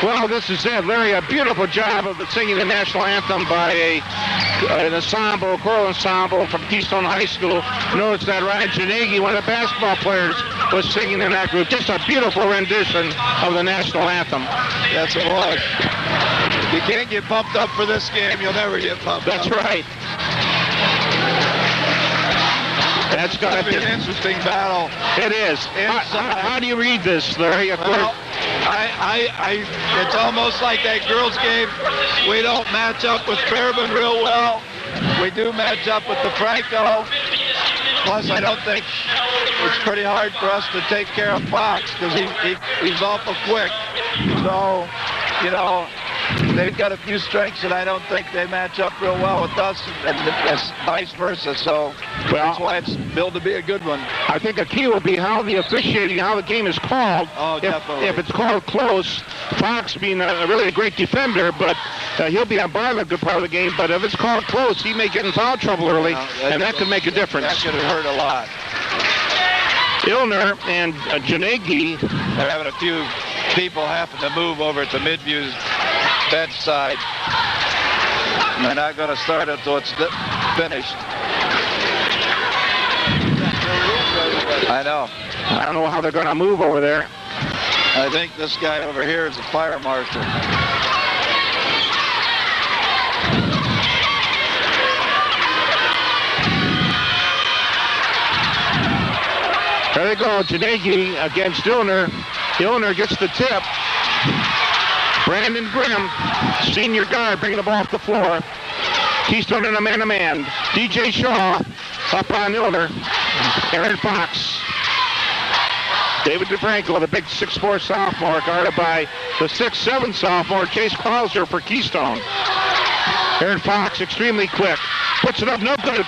Well, this is it, Larry. A beautiful job of singing the national anthem by an ensemble, choral ensemble from Keystone High School. Notice that Ryan Janegi, one of the basketball players, was singing in that group. Just a beautiful rendition of the national anthem. That's it was. You can't get pumped up for this game. You'll never get pumped up. That's right. That's going to be an interesting battle. It is. How do you read this, Larry? Well, it's almost like that girls' game. We don't match up with Fairbairn real well. We do match up with the Franco. Plus, I don't think it's pretty hard for us to take care of Fox because he's awful quick. So, you know, they've got a few strengths, and I don't think they match up real well with us, and vice versa. So that's why it's billed to be a good one. I think a key will be how the officiating, how the game is called. Oh, definitely. If it's called close, Fox being really a great defender, but he'll be on bar a good part of the game. But if it's called close, he may get in foul trouble early, and that could make a difference. That could hurt a lot. Illner and Janegi. They're having a few people having to move over to Midview's bench side. They're not going to start it until it's finished. I know. I don't know how they're going to move over there. I think this guy over here is a fire marshal. There they go, Janegi against Illner. Illner gets the tip. Brandon Grimm, senior guard, bringing the ball off the floor. Keystone in a man-to-man. DJ Shaw up on Illner. Aaron Fox. David DeFranco, the big 6'4" sophomore, guarded by the 6'7" sophomore, Chase Klauser for Keystone. Aaron Fox, extremely quick. Puts it up, no good.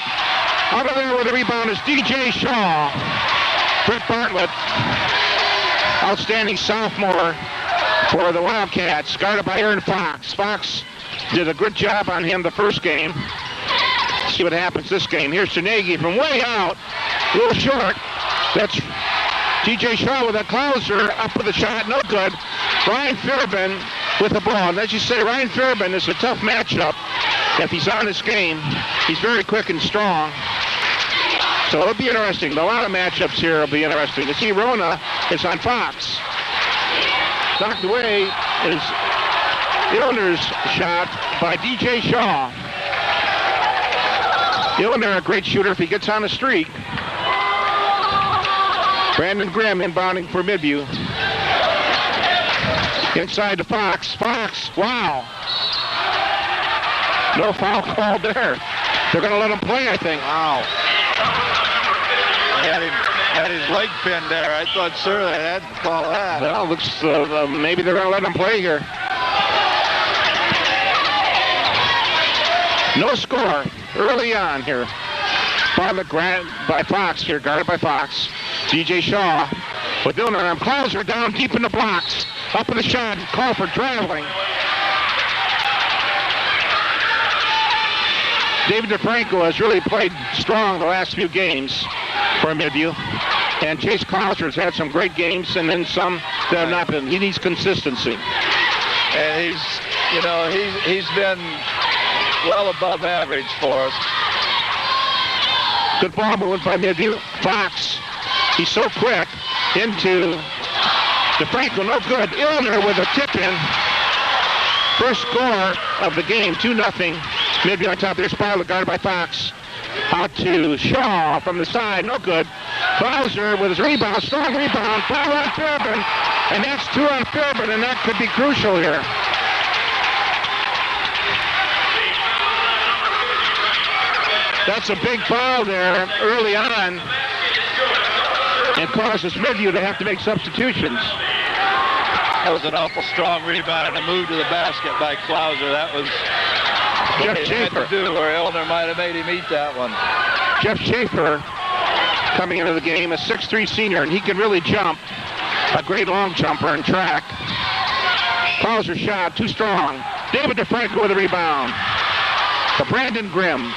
Out of there with the rebound is DJ Shaw. Britt Bartlett, outstanding sophomore for the Wildcats, guarded by Aaron Fox. Fox did a good job on him the first game. See what happens this game. Here's Janegi from way out, a little short. That's DJ Shaw with a Klauser, up with a shot, no good. Ryan Fairbairn with the ball. And as you say, Ryan Fairbairn is a tough matchup if he's on this game. He's very quick and strong. So it'll be interesting. A lot of matchups here will be interesting. To see Rona is on Fox. Knocked away is Illner's shot by DJ Shaw. Illner, a great shooter if he gets on a streak. Brandon Grimm inbounding for Midview. Inside to Fox. Fox, wow. No foul called there. They're going to let him play, I think. Wow. Had his leg pinned there. I thought, sir, they had to call that. Well, looks maybe they're going to let him play here. No score early on here. By Fox here, guarded by Fox. DJ Shaw with Illner and Klauser down deep in the blocks. Up in the shot, call for traveling. David DeFranco has really played strong the last few games for Midview. And Chase Klauser has had some great games and then some that have not been. He needs consistency. And he's been well above average for us. Good ball movement by Midview. Fox, he's so quick into DeFranco, no good. Illner with a tip-in. First score of the game, 2-0. Midview on top. There's Bartlett, guarded by Fox. Out to Shaw from the side, no good. Klauser with his rebound, strong rebound, foul on Fairbairn, and that's 2 on Fairbairn, and that could be crucial here. That's a big foul there early on, and causes Midview to have to make substitutions. That was an awful strong rebound and a move to the basket by Klauser. That was Jeff what he Schaefer. had to do, or Illner might have made him eat that one. Jeff Schaefer coming into the game, a 6'3" senior, and he can really jump. A great long jumper in track. Klauser shot, too strong. David DeFranco with a rebound. To Brandon Grimm.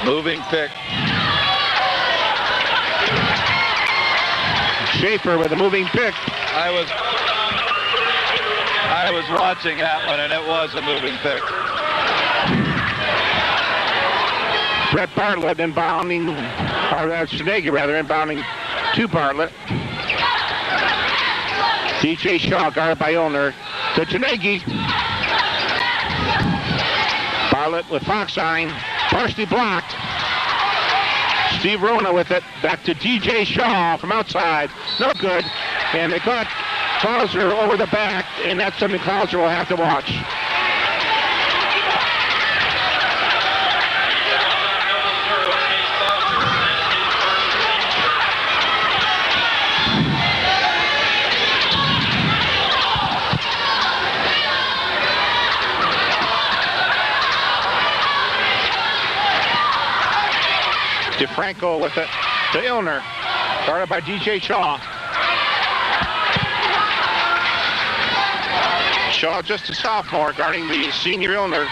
Moving pick. Schaefer with a moving pick. I was watching that one, and it was a moving pick. Brett Bartlett inbounding, or Shenegi rather, inbounding to Bartlett. DJ Shaw guarded by Illner to Shenegi. Bartlett with Fox on, partially blocked. Steve Rona with it, back to DJ Shaw from outside, no good. And they got Klauser over the back, and that's something Klauser will have to watch. DeFranco with it to Illner, guarded by DJ Shaw. Shaw, just a sophomore, guarding the senior Illner.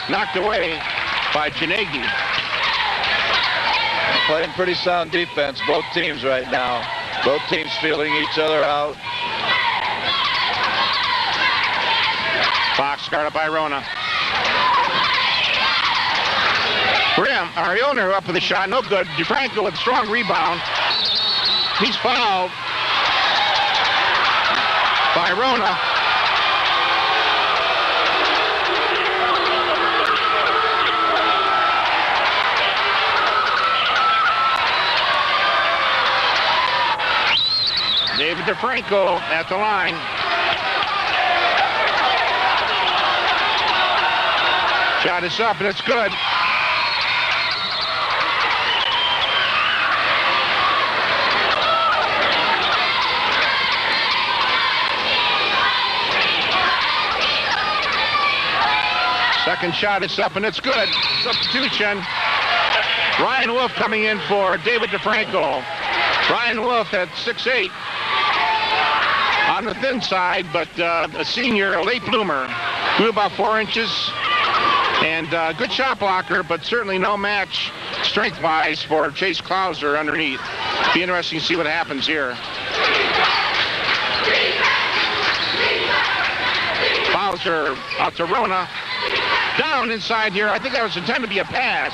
Knocked away by Janegi. Playing pretty sound defense, both teams right now. Both teams feeling each other out. Fox guarded by Rona. Illner up with a shot, no good. DeFranco with a strong rebound. He's fouled by Rona. David DeFranco at the line. Shot is up and it's good. Second shot is up and it's good. Substitution. Ryan Wolf coming in for David DeFranco. Ryan Wolf at 6'8". On the thin side, but a senior, a late bloomer. Grew about 4 inches. And good shot blocker, but certainly no match strength-wise for Chase Klauser underneath. Be interesting to see what happens here. Klauser out to Rona. Down inside here. I think that was intended to be a pass.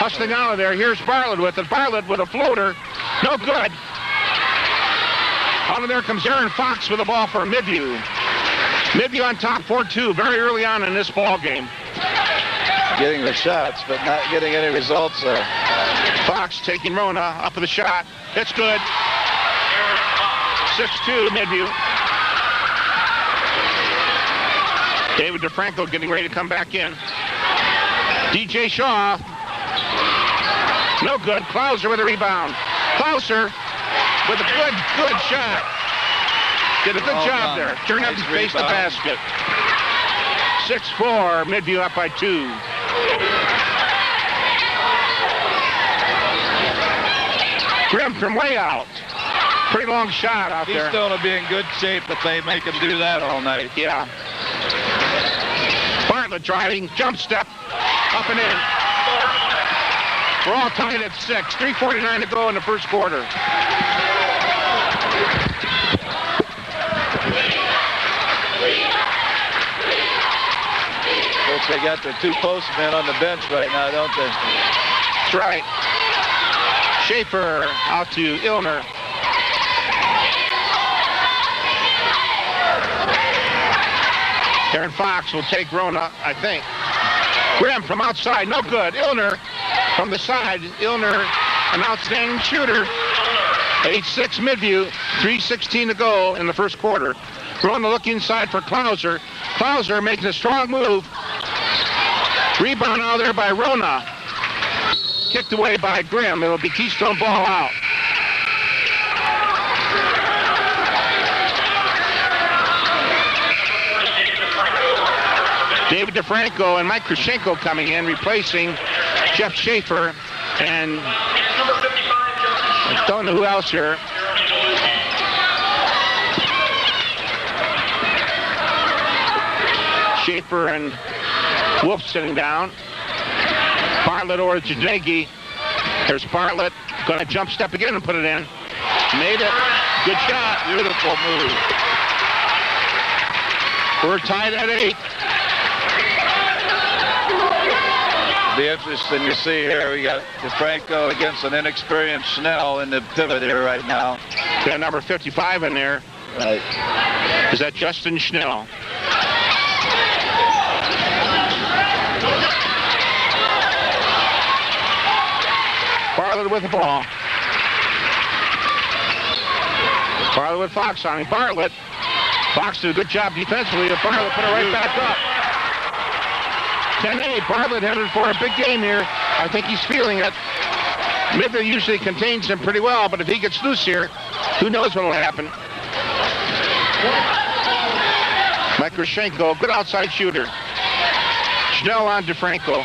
Hustling out of there. Here's Bartlett with it. Bartlett with a floater. No good. Out of there comes Aaron Fox with the ball for Midview. Midview on top 4-2 very early on in this ball game. Getting the shots, but not getting any results there. Fox taking Rona up with a shot. It's good. 6-2 Midview. David DeFranco getting ready to come back in. DJ Shaw. No good. Klauser with a rebound. Klauser with a good shot. Did a good job there. Turned up and faced the basket. 6-4. Midview up by 2. Grimm from way out. Pretty long shot out there. Keystone will be in good shape if they make him do that all night. Yeah. Bartlett driving, jump step, up and in. We're all tied at 6. 3:49 to go in the first quarter. Coach, they got their 2 postmen on the bench right now, don't they? That's right. Schaefer out to Illner. Aaron Fox will take Rona, I think. Grimm from outside, no good. Illner from the side. Illner, an outstanding shooter. 8-6 Midview, 3:16 to go in the first quarter. Rona look inside for Klauser. Klauser making a strong move. Rebound out there by Rona. Kicked away by Grimm. It'll be Keystone ball out. David DeFranco and Mike Krashenko coming in, replacing Jeff Schaefer, and I don't know who else here. Schaefer and Wolf sitting down. Bartlett or Janegi. There's Bartlett. Going to jump step again and put it in. Made it. Good shot. Beautiful move. We're tied at 8. Be interesting to see here. We got DeFranco against an inexperienced Schnell in the pivot here right now. Got number 55 in there. Right. Is that Justin Schnell? Bartlett with the ball. Bartlett with Fox on him. Bartlett. Fox did a good job defensively. Bartlett put it right back up. 10-8. Bartlett headed for a big game here. I think he's feeling it. Midview usually contains him pretty well, but if he gets loose here, who knows what will happen. Mike Grushenko, good outside shooter. Schnell on DeFranco.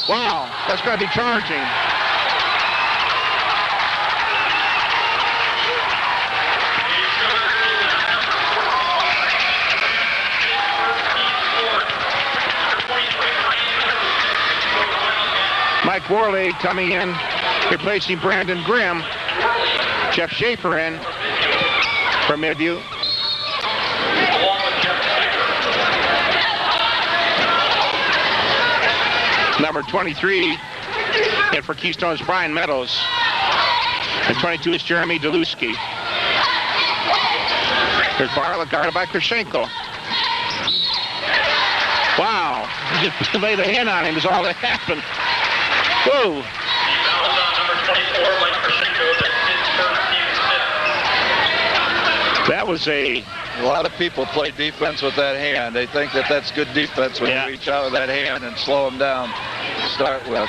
Wow, that's going to be charging. Mike Worley coming in, replacing Brandon Grimm. Jeff Schaefer in for Midview. Number 23 in for Keystone's Brian Meadows. And 22 is Jeremy Deluski. There's Bartlett guarded by Krashenko. Wow, he just laid a hand on him is all that happened. Whoa. That was a lot of people play defense with that hand. They think that that's good defense when you reach out with that hand and slow them down to start with.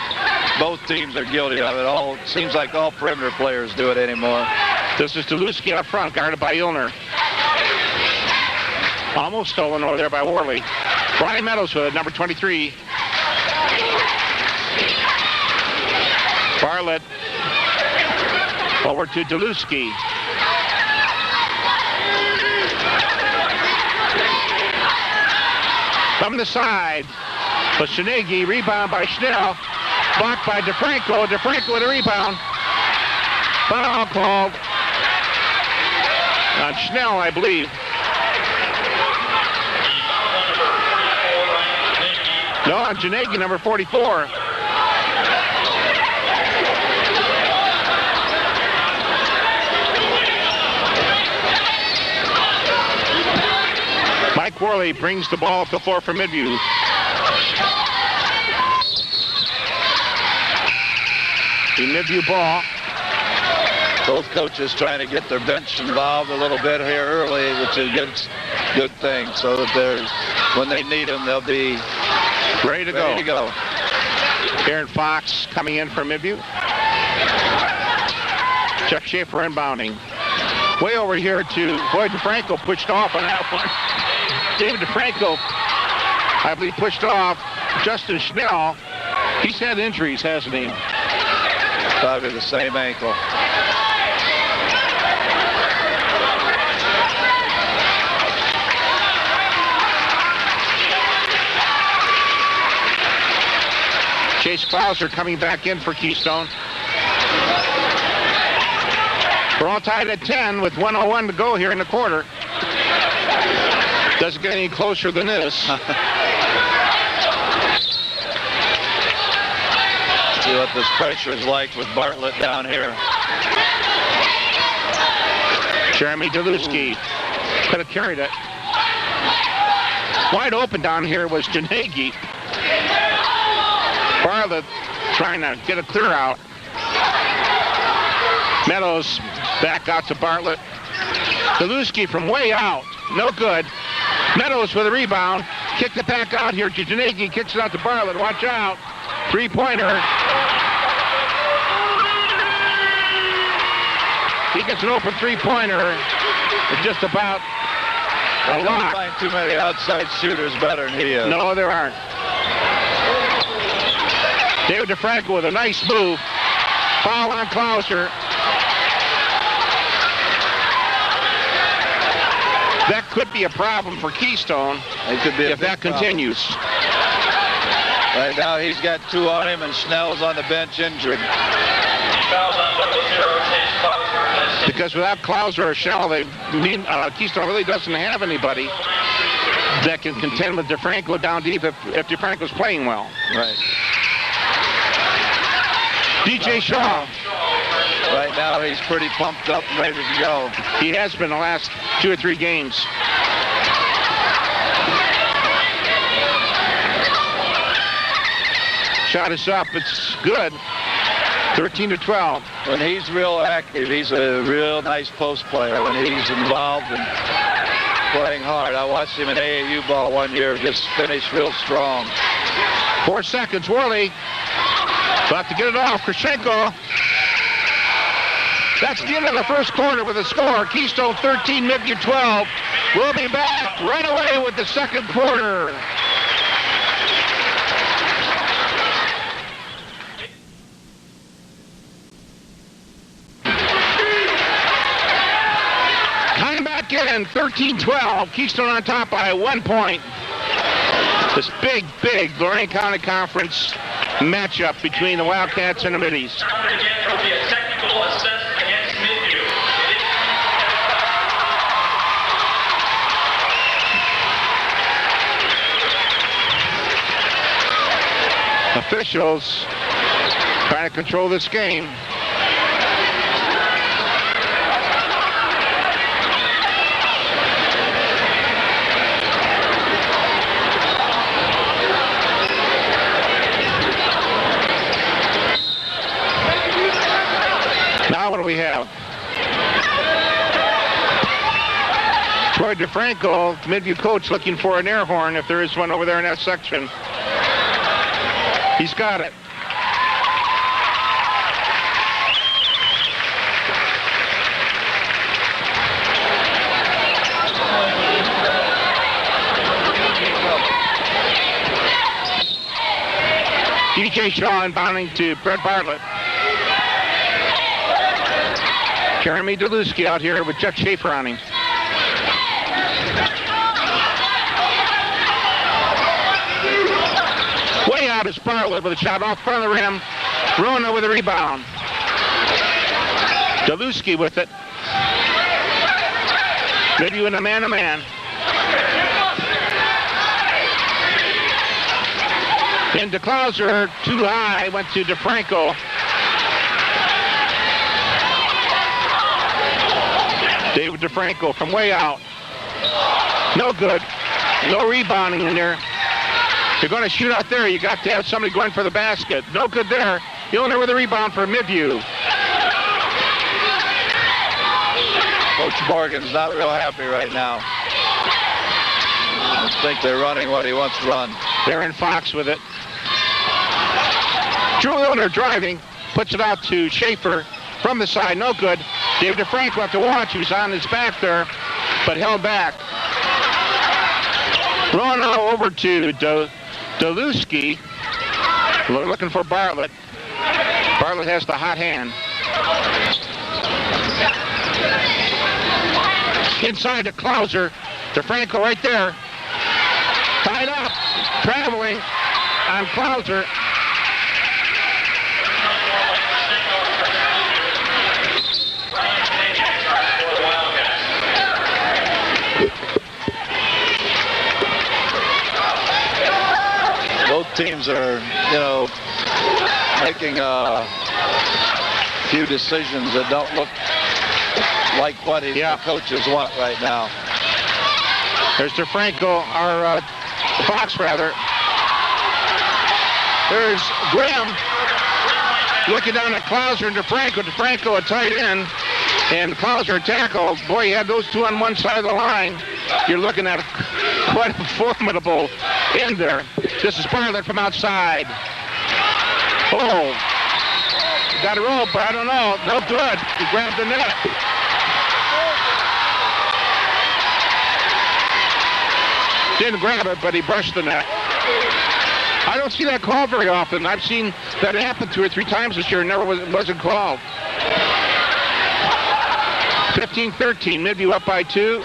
Both teams are guilty of it. All seems like all perimeter players do it anymore. This is Deluski up front, guarded by Illner. Almost stolen over there by Worley. Brian Meadows with number 23. Bartlett over to Deluski. From the side, but Shanegi, rebound by Schnell, blocked by DeFranco. DeFranco with a rebound. Foul called on Schnell, I believe. No, on Janegi, number 44. Mike Worley brings the ball up the floor for Midview. The Midview ball. Both coaches trying to get their bench involved a little bit here early, which is a good thing, so that when they need them, they'll be ready to go. Aaron Fox coming in for Midview. Chuck Schaefer inbounding. Way over here to Boyd DeFranco, pushed off on that one. David DeFranco, I believe, pushed off. Justin Schnell, he's had injuries, hasn't he? Probably the same ankle. Chase Klauser coming back in for Keystone. We're all tied at 10 with 1:01 to go here in the quarter. Doesn't get any closer than this. See what this pressure is like with Bartlett down here. Jeremy Deluski could have carried it. Wide open down here was Janegi. Bartlett trying to get a clear out. Meadows back out to Bartlett. Deluski from way out. No good. Meadows with a rebound. Kicked it back out here to Janegi. Kicks it out to Bartlett. Watch out. Three-pointer. He gets an open three-pointer. It's just about a lock. I don't find too many outside shooters better than he is. No, there aren't. David DeFranco with a nice move. Foul on Klauser. That could be a problem for Keystone it could be if that continues. Right now he's got 2 on him, and Snell's on the bench injured. Because without Klauser or Shell, Keystone really doesn't have anybody that can contend with DeFranco down deep if DeFranco's playing well. Right. DJ Shaw. Right now he's pretty pumped up and ready to go. He has been the last 2 or 3 games. Shot is up. It's good. 13-12. When he's real active, he's a real nice post player. When he's involved and playing hard. I watched him in AAU ball one year, just finished real strong. 4 seconds. Worley about to get it off. Krashenko. That's the end of the first quarter with a score. Keystone 13, Midview 12. We'll be back right away with the second quarter. Time back in, 13-12. Keystone on top by 1 point. This big Lorain County Conference matchup between the Wildcats and the Middies. Officials trying to control this game. Now what do we have? Troy DeFranco, Midview coach, looking for an air horn if there is one over there in that section. He's got it. DJ Shaw inbounding to Brett Bartlett. Jeremy Deluski out here with Chuck Schaefer on him. Way out is Bartlett with a shot off front of the rim. Rona with a rebound. Deluski with it. Midview in a man-to-man. Into Klauser, too high, went to DeFranco. David DeFranco from way out. No good. No rebounding in there. If you're going to shoot out there, you got to have somebody going for the basket. No good there. Gilner with a rebound for Midview. Coach Morgan's not real happy right now. I think they're running what he wants to run. Darren Fox with it. Drew Gilner driving. Puts it out to Schaefer from the side. No good. David DeFranco have to watch. He was on his back there, but held back. Rona over to Deluski. Looking for Bartlett. Bartlett has the hot hand. Inside to Klauser. DeFranco right there. Tied up. Traveling on Klauser. Both teams are, making a few decisions that don't look like what the coaches want right now. There's DeFranco, or Fox rather. There's Graham looking down at Klauser and DeFranco. DeFranco a tight end, and Klauser tackled. Boy, you had those two on one side of the line. You're looking at quite a formidable end there. This is Bartlett from outside. Oh, got a rope, but I don't know. No good. He grabbed the net. Didn't grab it, but he brushed the net. I don't see that called very often. I've seen that happen 2 or 3 times this year and wasn't called. 15-13, Midview up by 2.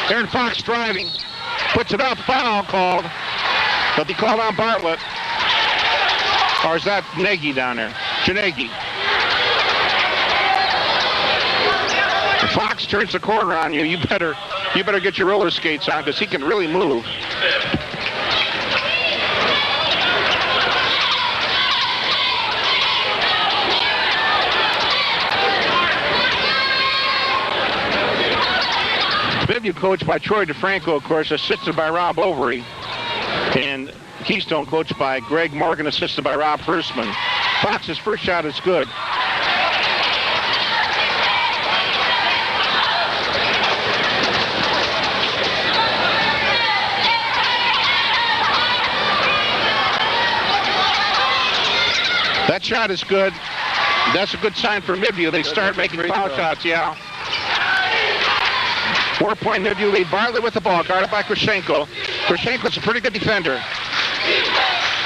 Aaron Fox driving. Puts it up, foul called. But he called on Bartlett. Or is that Nagy down there? Janegi. Fox turns the corner on you. You better get your roller skates on because he can really move. Midview coached by Troy DeFranco, of course, assisted by Rob Overy. And Keystone coached by Greg Morgan, assisted by Rob Hirschman. Fox's first shot is good. That shot is good. That's a good sign for Midview. They start making foul shots, yeah. 4-point Midview lead. Bartlett with the ball, guarded by Krashenko. Krashenko's a pretty good defender.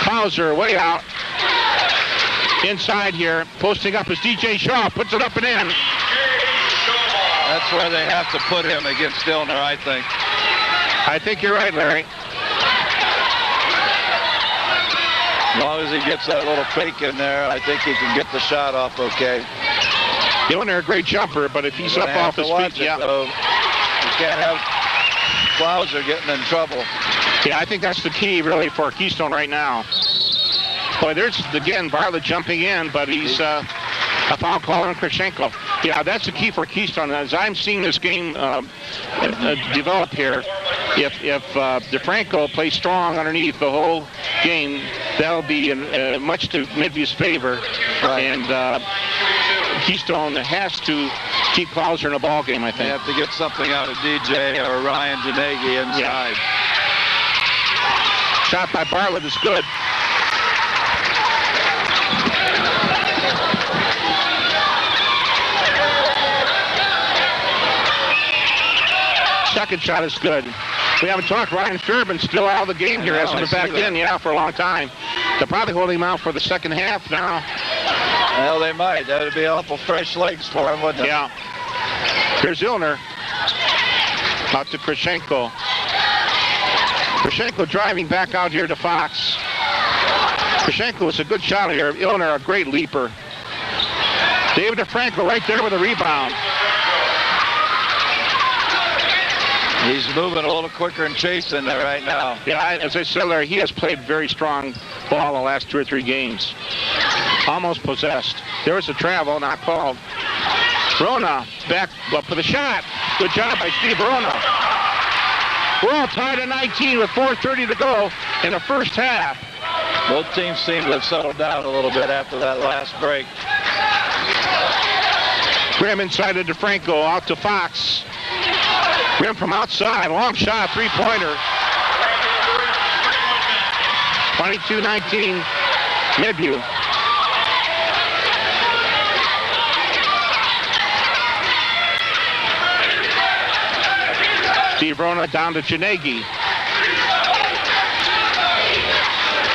Klauser way out. Inside here, posting up is DJ Shaw. Puts it up and in. That's where they have to put him against Illner, I think. I think you're right, Larry. As long as he gets that little fake in there, I think he can get the shot off okay. Illner a great jumper, but if he's up off his feet, yeah. You can't have Klauser getting in trouble. Yeah, I think that's the key, really, for Keystone right now. Boy, there's, again, Bartlett jumping in, but he's a foul call on Krashenko. Yeah, that's the key for Keystone. As I'm seeing this game develop here, if DeFranco plays strong underneath the whole game, that'll be much to Midview's favor. Right. And Keystone has to keep Klauser in a ball game, I think. They have to get something out of DJ or Ryan Janegi inside. Yeah. Shot by Bartlett is good. Second shot is good. We haven't talked. Ryan Fairbairn still out of the game here. Hasn't been back in, for a long time. They're probably holding him out for the second half now. Well, they might. That would be awful fresh legs for him, wouldn't it? Yeah. Here's Illner. Out to Krashenko. Krashenko driving back out here to Fox. Krashenko is a good shot here. Illner, a great leaper. David DeFranco right there with a rebound. He's moving a little quicker and chasing there right now. Yeah, as I said, Larry, he has played very strong ball the last 2 or 3 games. Almost possessed. There was a travel, not called. Rona back up for the shot. Good job by Steve Rona. We're all tied at 19 with 4:30 to go in the first half. Both teams seem to have settled down a little bit after that last break. Grimm inside to DeFranco, out to Fox. Grimm from outside, long shot, three-pointer. 22-19, Midview. Steve Rona down to Janegi.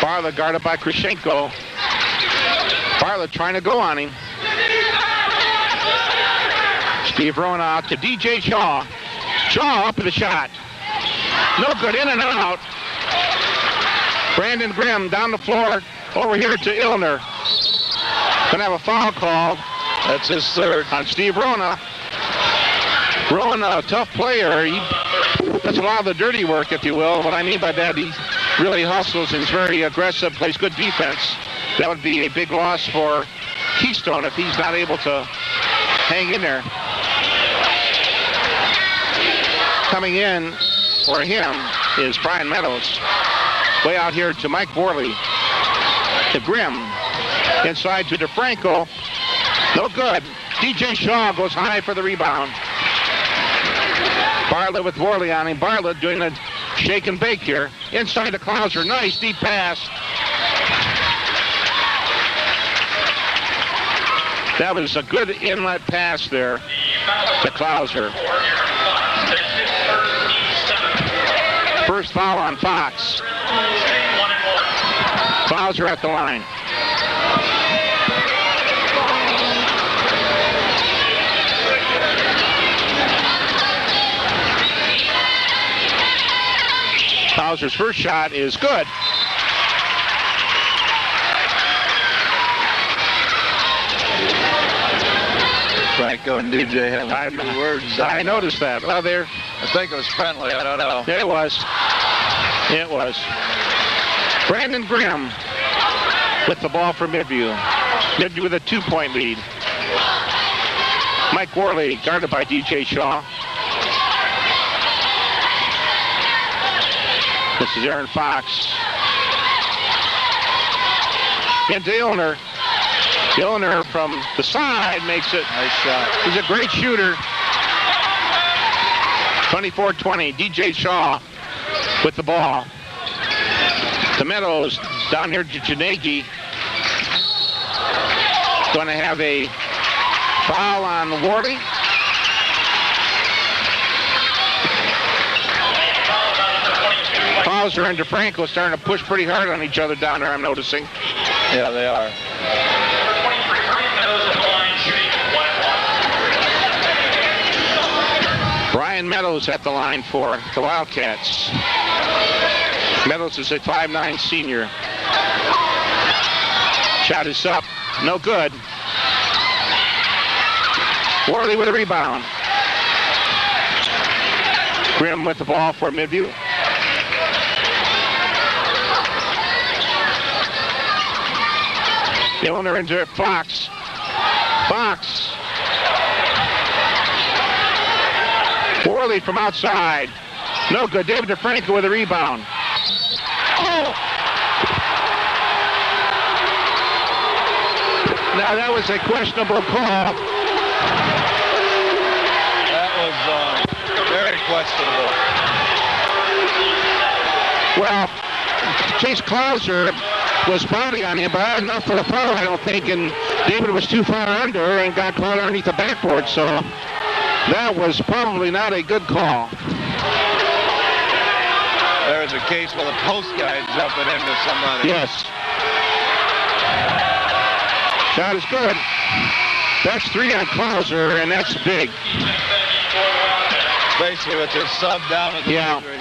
Bartlett guarded by Krashenko. Bartlett trying to go on him. Steve Rona out to DJ Shaw. Shaw up with the shot. No good, in and out. Brandon Grimm down the floor over here to Illner. Gonna have a foul called. That's his third. On Steve Rona. Rona, a tough player. He does a lot of the dirty work, if you will. What I mean by that, he really hustles and is very aggressive, plays good defense. That would be a big loss for Keystone if he's not able to hang in there. Coming in for him is Brian Meadows. Way out here to Mike Worley. To Grimm. Inside to DeFranco. No good. DJ Shaw goes high for the rebound. Bartlett with Worley on him. Bartlett doing a shake and bake here. Inside to Klauser. Nice deep pass. That was a good inlet pass there to Klauser. First foul on Fox. Klauser at the line. Bowser's first shot is good. Franco and DJ having two words. I noticed that. Well, there. I think it was friendly. I don't know. It was. It was. Brandon Grimm with the ball for Midview. Midview with a 2-point lead. Mike Worley guarded by DJ Shaw. This is Aaron Fox. And Dillner. Dillner from the side makes it. Nice shot. He's a great shooter. 24-20. DJ Shaw with the ball. The Meadows down here to Janegi. Going to have a foul on Worley. Bowser and DeFranco starting to push pretty hard on each other down there, I'm noticing. Yeah, they are. Brian Meadows at the line for the Wildcats. Meadows is a 5'9" senior. Shot is up. No good. Worley with a rebound. Grimm with the ball for Midview. Dillner into it. Fox. Fox. Worley from outside. No good. David DeFranco with a rebound. Oh! Now that was a questionable call. That was very questionable. Well, Chase Clouser was pounding on him, but not enough for the foul, I don't think, and David was too far under and got caught underneath the backboard, so that was probably not a good call. There was a case with a post guy jumping into somebody. Yes. Shot is good. That's 3 on Clouser, and that's big. Basically, with his sub down at the injury.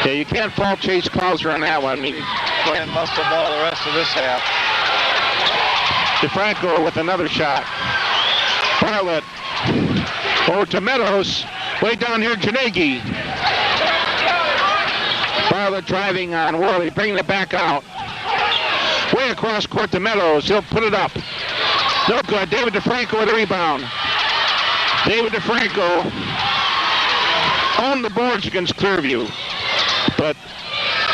Yeah, you can't fault Chase Clouser on that one. I mean, playing muscle ball the rest of this half. DeFranco with another shot. Bartlett over to Meadows. Way down here, Janegi. Bartlett driving on Worley, bringing it back out. Way across court to Meadows. He'll put it up. No good. David DeFranco with a rebound. David DeFranco on the boards against Clearview. But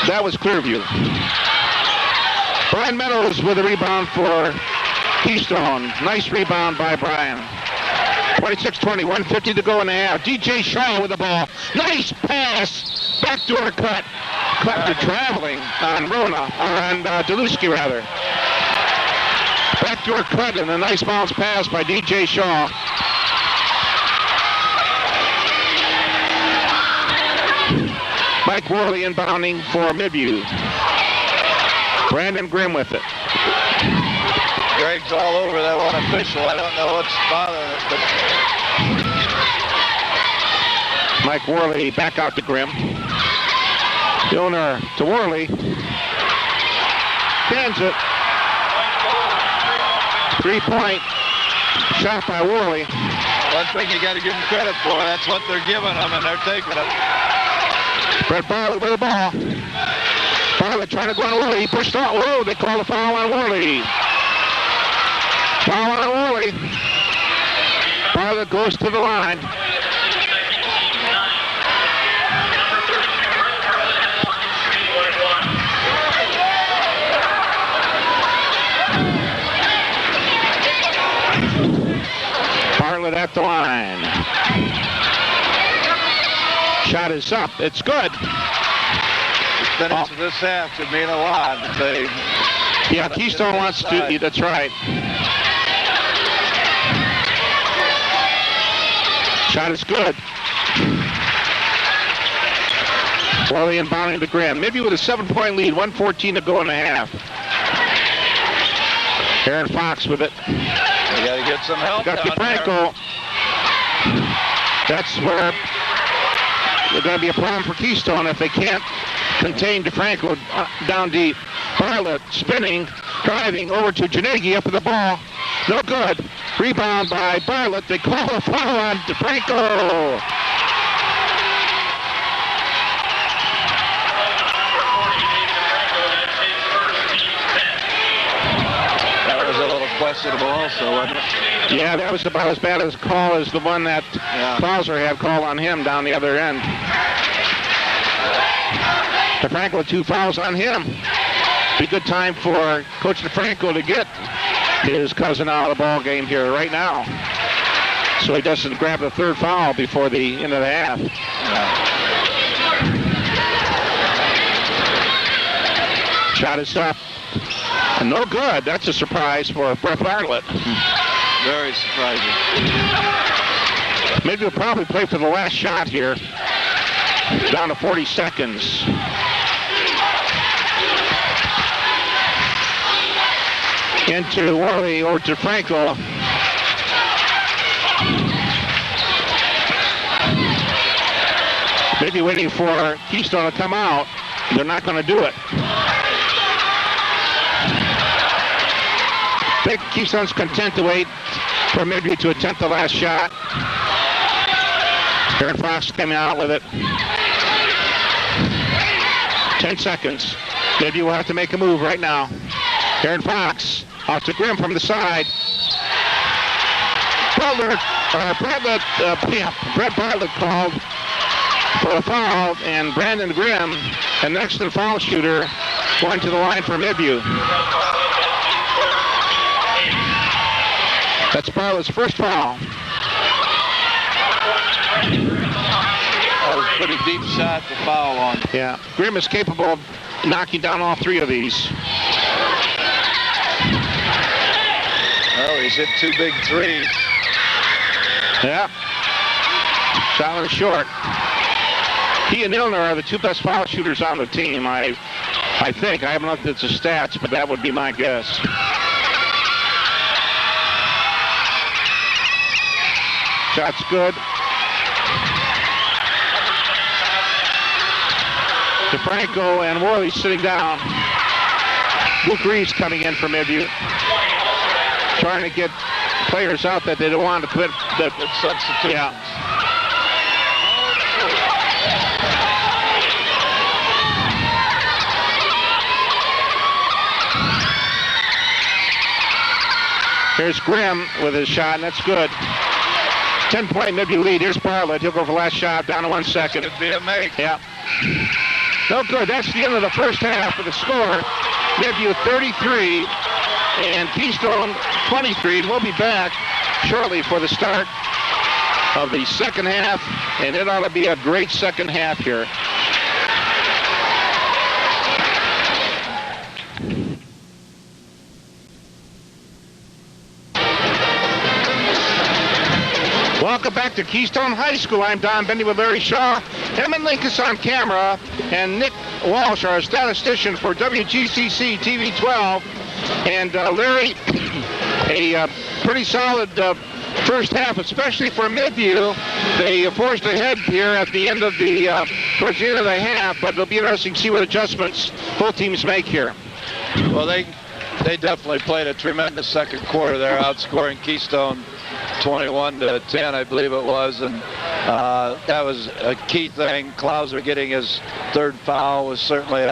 that was Clearview. Brian Meadows with a rebound for Keystone. Nice rebound by Brian. 26-20, 1:50 to go in the half. DJ Shaw with the ball. Nice pass. Backdoor cut. Clapper traveling on Rona, or on Deluski rather. Backdoor cut and a nice bounce pass by DJ Shaw. Mike Worley inbounding for Midview. Brandon Grimm with it. Greg's all over that one official. I don't know what's bothering it, but Mike Worley back out to Grimm. Dillner to Worley. Cans it. 3-point shot by Worley. One thing you got to give them credit for, that's what they're giving them, and they're taking it. Brett Bartlett with the ball. Bartlett trying to go on Worley. He pushed out. Whoa, they call a foul on Worley. Foul on Worley. Bartlett goes to the line. Bartlett at the line. Shot is up. It's good. The finish of this half could mean a lot. Yeah, Keystone wants to. That's right. Shot is good. Worley inbounding to Graham. Maybe with a 7-point lead. 1:14 to go in the half. Aaron Fox with it. You got to give get some help Got down DeFranco. That's where there's going to be a problem for Keystone if they can't contain DeFranco down deep. Bartlett spinning, driving over to Janegi up with the ball. No good. Rebound by Bartlett. They call a foul on DeFranco. That was a little questionable also, wasn't it? Yeah, that was about as bad as a call as the one that Clauser had called on him down the other end. DeFranco with 2 fouls on him. Be a good time for Coach DeFranco to get his cousin out of the ball game here right now, so he doesn't grab the 3rd foul before the end of the half. Shot is up. And no good. That's a surprise for Brett Bartlett. Very surprising. Maybe we'll probably play for the last shot here. Down to 40 seconds. Into Worley or to Franco. Maybe waiting for Keystone to come out. They're not going to do it. I think Keystone's content to wait for Midview to attempt the last shot. Aaron Fox coming out with it. 10 seconds. Midview will have to make a move right now. Aaron Fox off to Grimm from the side. Brett Bartlett called for a foul, and Brandon Grimm, an excellent foul shooter, going to the line for Midview. That's Bartlett's first foul. That was a pretty deep shot to foul on. Yeah, Grimm is capable of knocking down all 3 of these. Oh, he's hit 2 big threes. Yeah. Shot short. He and Milner are the 2 best foul shooters on the team, I think. I haven't looked at the stats, but that would be my guess. Shot's good. DeFranco and Worley sitting down. Luke Reeves coming in for Midview. Trying to get players out that they don't want to quit. The substitutions. Yeah. Here's Grimm with his shot, and that's good. 10-point Midview lead. Here's Bartlett. He'll go for the last shot. Down to 1 second. Could be a make. Yeah. No good. That's the end of the first half of the score. Midview 33 and Keystone 23. And we'll be back shortly for the start of the second half. And it ought to be a great second half here. Welcome back to Keystone High School. I'm Don Binnie with Larry Shaw. Emmett Linkous on camera, and Nick Walsh, our statistician for WGCC TV 12. And Larry, a pretty solid first half, especially for Midview. They forced ahead here at the end of the, towards the end of the half, but it'll be interesting to see what adjustments both teams make here. Well, they definitely played a tremendous second quarter there, outscoring Keystone 21-10, I believe it was, and that was a key thing. Clauser getting his 3rd foul was certainly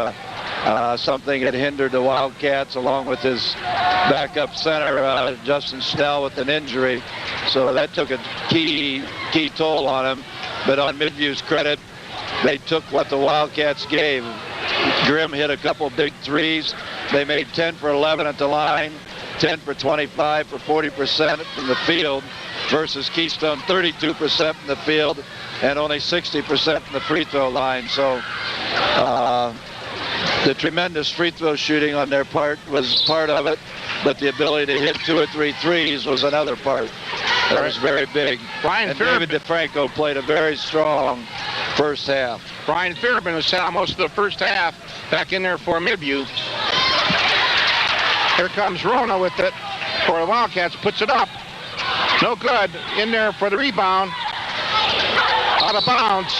something that hindered the Wildcats, along with his backup center, Justin Snell, with an injury. So that took a key toll on him. But on Midview's credit, they took what the Wildcats gave. Grimm hit a couple big threes. They made 10 for 11 at the line, 10 for 25 for 40% from the field, versus Keystone 32% from the field and only 60% from the free throw line. So the tremendous free throw shooting on their part was part of it, but the ability to hit 2 or 3 threes was another part. That was very big. And David DeFranco played a very strong first half. Brian Fairbairn was out most of the first half, back in there for Midview. Here comes Rona with it for the Wildcats, puts it up. No good. In there for the rebound. Out of bounds.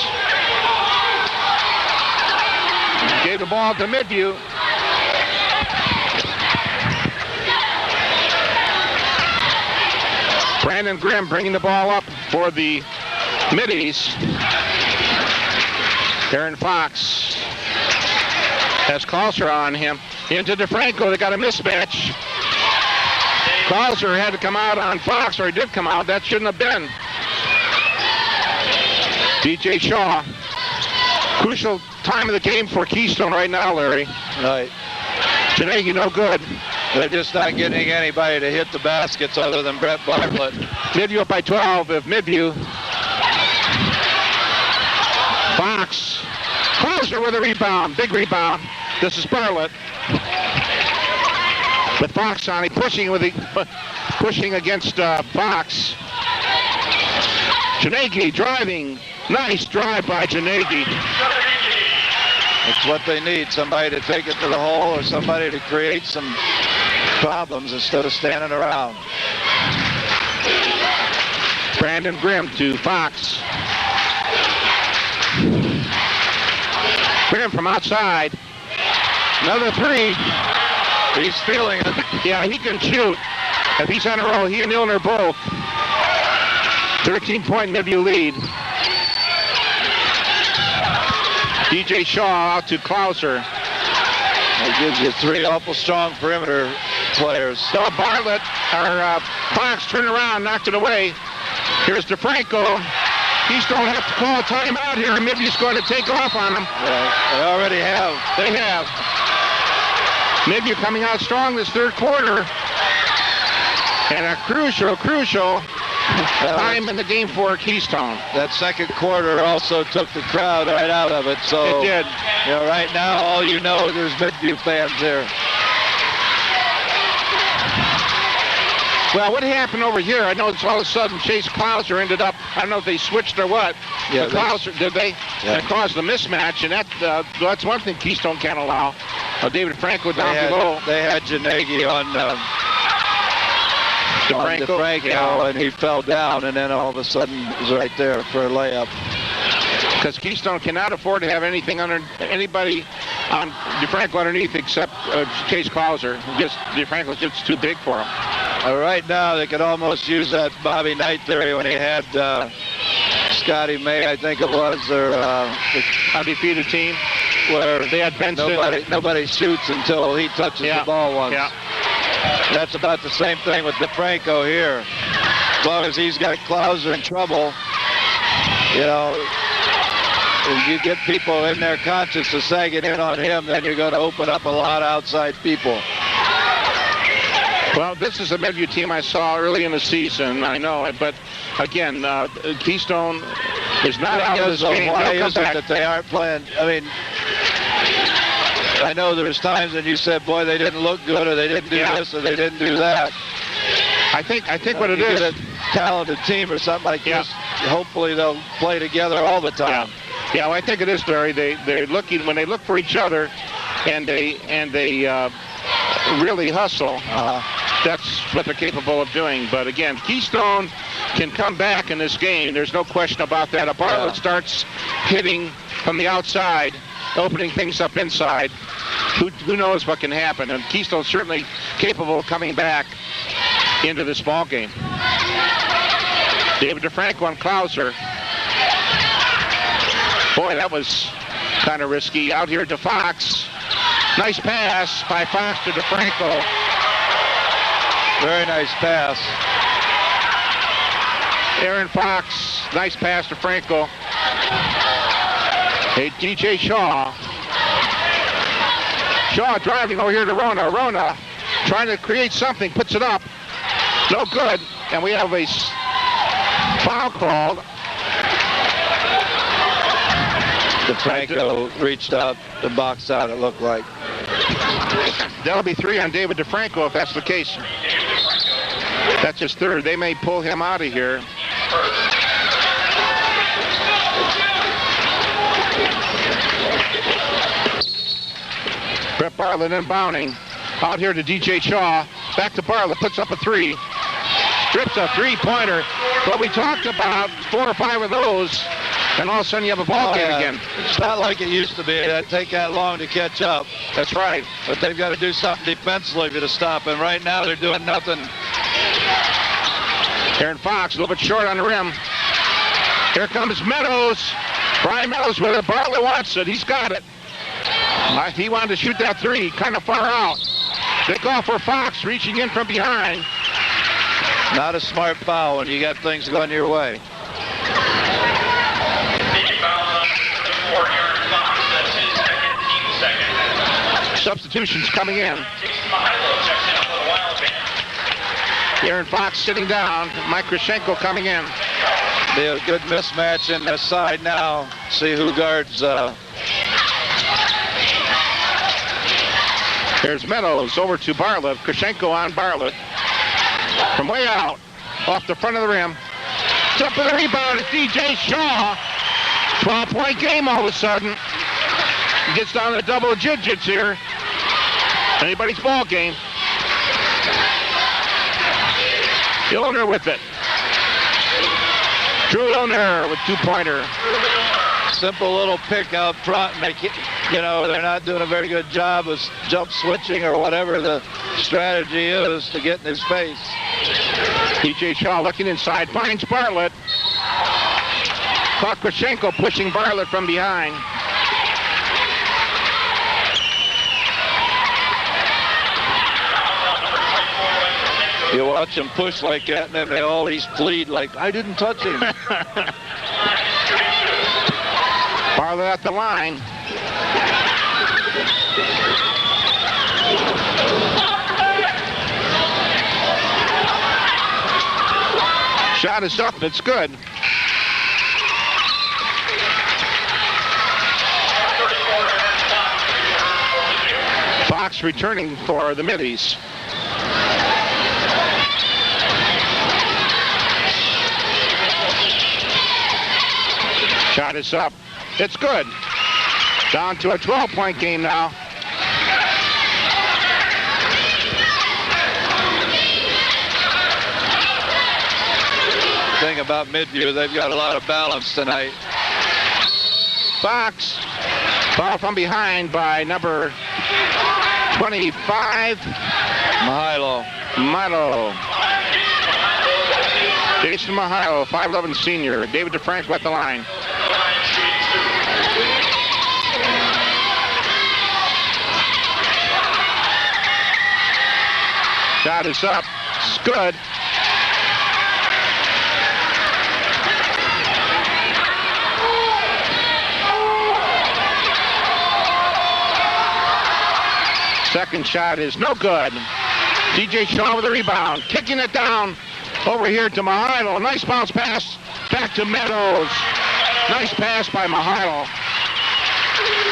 Gave the ball to Midview. Brandon Grimm bringing the ball up for the Middies. Aaron Fox has Clauser on him. Into DeFranco, they got a mismatch. Clauser had to come out on Fox, or he did come out. That shouldn't have been. DJ Shaw. Crucial time of the game for Keystone right now, Larry. Right. Janegi, no good. They're just not getting anybody to hit the baskets other than Brett Bartlett. Midview up by 12 of Midview. Fox. Clauser with a rebound. Big rebound. This is Bartlett. With Fox on, he pushing against Fox. Janegi driving. Nice drive by Janegi. It's what they need, somebody to take it to the hole or somebody to create some problems instead of standing around. Brandon Grimm to Fox. Grimm from outside. Another three. He's feeling it. Yeah, he can shoot. If he's on a roll, he and Ilner both. 13-point Midview lead. DJ Shaw out to Clauser. That gives you three awful strong perimeter players. So Bartlett, or Fox turned around, knocked it away. Here's DeFranco. Keystone have to call a timeout here, and Midview's going to take off on them. Yeah, they already have. They have. Midview coming out strong this third quarter. And a crucial time in the game for Keystone. That second quarter also took the crowd right out of it. So it did. You know, right now, all you know, there's Midview fans there. Well, what happened over here? I know it's all of a sudden Chase Clauser ended up, I don't know if they switched or what. Yeah, Clauser, did they? Yeah. That caused a mismatch, and that's one thing Keystone can't allow. David Franco down below. They had Janegi on DeFranco, yeah. And he fell down, and then all of a sudden it was right there for a layup. Because Keystone cannot afford to have anybody on DeFranco underneath except Chase Clauser. DeFranco's just too big for him. Right now, they could almost use that Bobby Knight theory when he had Scotty May, I think it was, their undefeated team, where they had Benson. Nobody shoots until he touches the ball once. Yeah. That's about the same thing with DeFranco here. As long as he's got Clauser in trouble, you know, if you get people in their conscience of sagging in on him, then you're going to open up a lot of outside people. Well, this is a Midview team I saw early in the season, I know it, but again, Keystone is not out of this game. Why is it that they aren't playing? I mean, I know there's times when you said, boy, they didn't look good, or they didn't do this, or they didn't do that. I think what it is, a talented team or something like this, hopefully they'll play together all the time. Yeah, well, I think it is, Larry. They're looking, when they look for each other, and they really hustle. That's what they're capable of doing. But again, Keystone can come back in this game. There's no question about that. If Bartlett starts hitting from the outside, opening things up inside, who knows what can happen. And Keystone's certainly capable of coming back into this ball game. David DeFranco on Clauser. Boy, that was kind of risky. Out here to Fox. Nice pass by Fox to DeFranco. Very nice pass. Aaron Fox, nice pass to Franco. Hey, DJ Shaw. Shaw driving over here to Rona. Rona trying to create something, puts it up. No good. And we have a foul called. DeFranco reached out the box out, it looked like. That'll be 3 on David DeFranco if that's the case. That's his third. They may pull him out of here. Brett Bartlett inbounding. Out here to DJ Shaw. Back to Bartlett. Puts up a 3. Rips a three-pointer. But we talked about 4 or 5 of those, and all of a sudden you have a ball game again. It's not like it used to be. It'd take that long to catch up. That's right. But they've got to do something defensively to stop, and right now they're doing nothing. Aaron Fox, a little bit short on the rim. Here comes Meadows. Brian Meadows with it. Bartlett wants it. He's got it. He wanted to shoot that three, kind of far out. They call for Fox reaching in from behind. Not a smart foul when you got things going your way. Substitutions coming in. Aaron Fox sitting down. Mike Krashenko coming in. Be a good mismatch in the side now. See who guards. Here's Meadows over to Bartlett. Krashenko on Bartlett. From way out. Off the front of the rim. Up for the rebound. It's DJ Shaw. 12-point game all of a sudden. Gets down to double digits here. Anybody's ball game. Illner with it. Drew Illner with 2-pointer. Simple little pick out front. They're not doing a very good job of jump switching or whatever the strategy is to get in his face. DJ Shaw looking inside, finds Bartlett. Caught Krashenko pushing Bartlett from behind. You watch him push like that, and then they always plead like, I didn't touch him. Bartlett at the line. Shot is up, it's good. Fox returning for the Middies. Shot is up. It's good. Down to a 12-point game now. Thing about Midview, they've got a lot of balance tonight. Fox, foul from behind by number 25. Milo. Jason Mahalo, 5'11" senior. David DeFranco at the line. Shot is up. It's good. Second shot is no good. DJ Shaw with the rebound. Kicking it down over here to Mahalo. Nice bounce pass back to Meadows. Nice pass by Mahalo.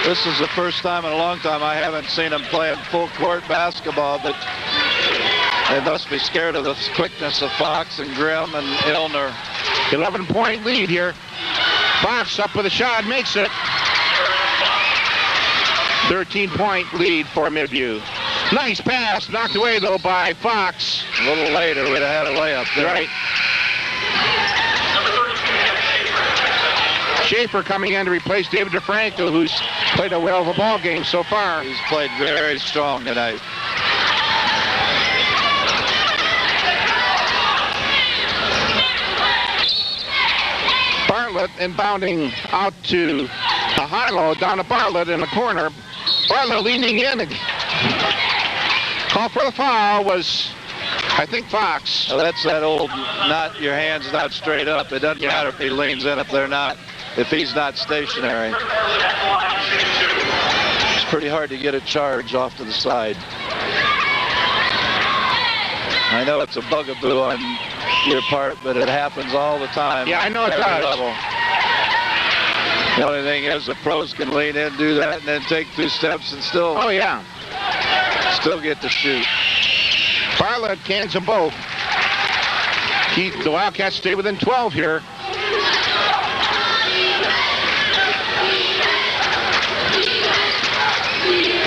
This is the first time in a long time I haven't seen them playing full court basketball, but they must be scared of the quickness of Fox and Grimm and Illner. 11-point lead here. Fox up with a shot, makes it. 13-point lead for Midview. Nice pass, knocked away though by Fox. A little later, we'd have had a layup there. Right. Schaefer coming in to replace David DeFranco, who's played a well of a ball game so far. He's played very strong tonight. Bartlett inbounding out to Mahalo, down to Bartlett in the corner. Bartlett leaning in. Call for the foul was, I think, Fox. Well, that's that old, not your hands not straight up. It doesn't matter if he leans in, if he's not stationary. It's pretty hard to get a charge off to the side. I know it's a bugaboo on your part, but it happens all the time. Yeah, I know it does. Level. The only thing is the pros can lean in, do that, and then take 2 steps and still still get to shoot. Bartlett cans them both. The Wildcats stay within 12 here.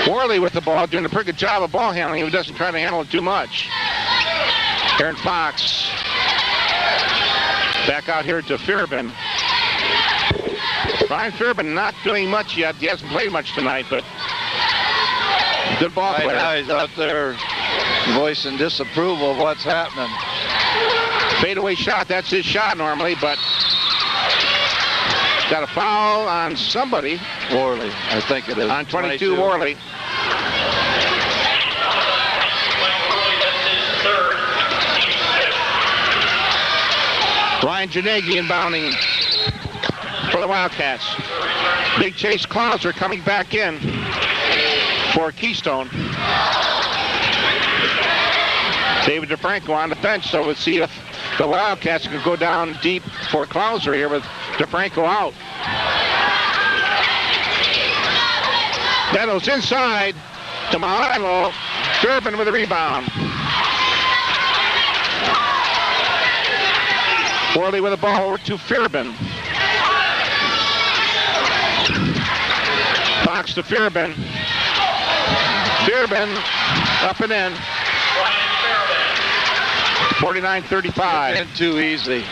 Worley with the ball, doing a pretty good job of ball handling. He doesn't try to handle it too much. Aaron Fox Back out here to Fairbairn. Ryan Fairbairn not doing much yet. He hasn't played much tonight, but good ball player. Right now he's out there voicing disapproval of what's happening. Fadeaway shot, that's his shot normally, but got a foul on somebody. Worley, I think it is. On 22, Worley. Ryan Janegi inbounding for the Wildcats. Big Chase Klauser coming back in for Keystone. David DeFranco on the bench, so we'll see if the Wildcats can go down deep for Klauser here with DeFranco out. Meadows inside to Mahalo. Fairbairn with a rebound. Worley with the ball over to Fairbairn. Fox to Fairbairn. Fairbairn up and in. 49-35. And too easy.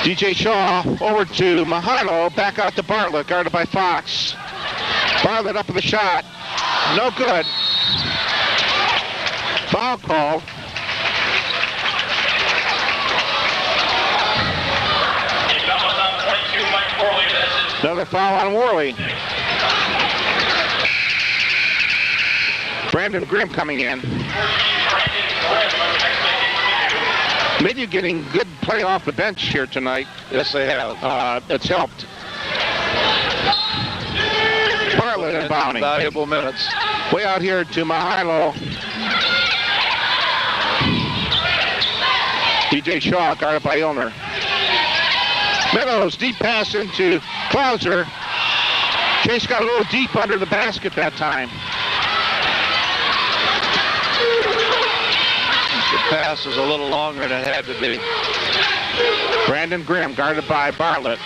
DJ Shaw over to Mahalo. Back out to Bartlett, guarded by Fox. Bartlett up with the shot. No good. Foul call. Another foul on Worley. Brandon Grimm coming in. Midview getting good play off the bench here tonight. Yes, they have. It's helped. Bartlett inbounding. Valuable minutes. Way out here to Mahalo. DJ Shaw guarded by Illner. Meadows, deep pass into Klauser. Chase got a little deep under the basket that time. The pass is a little longer than it had to be. Brandon Grimm guarded by Bartlett.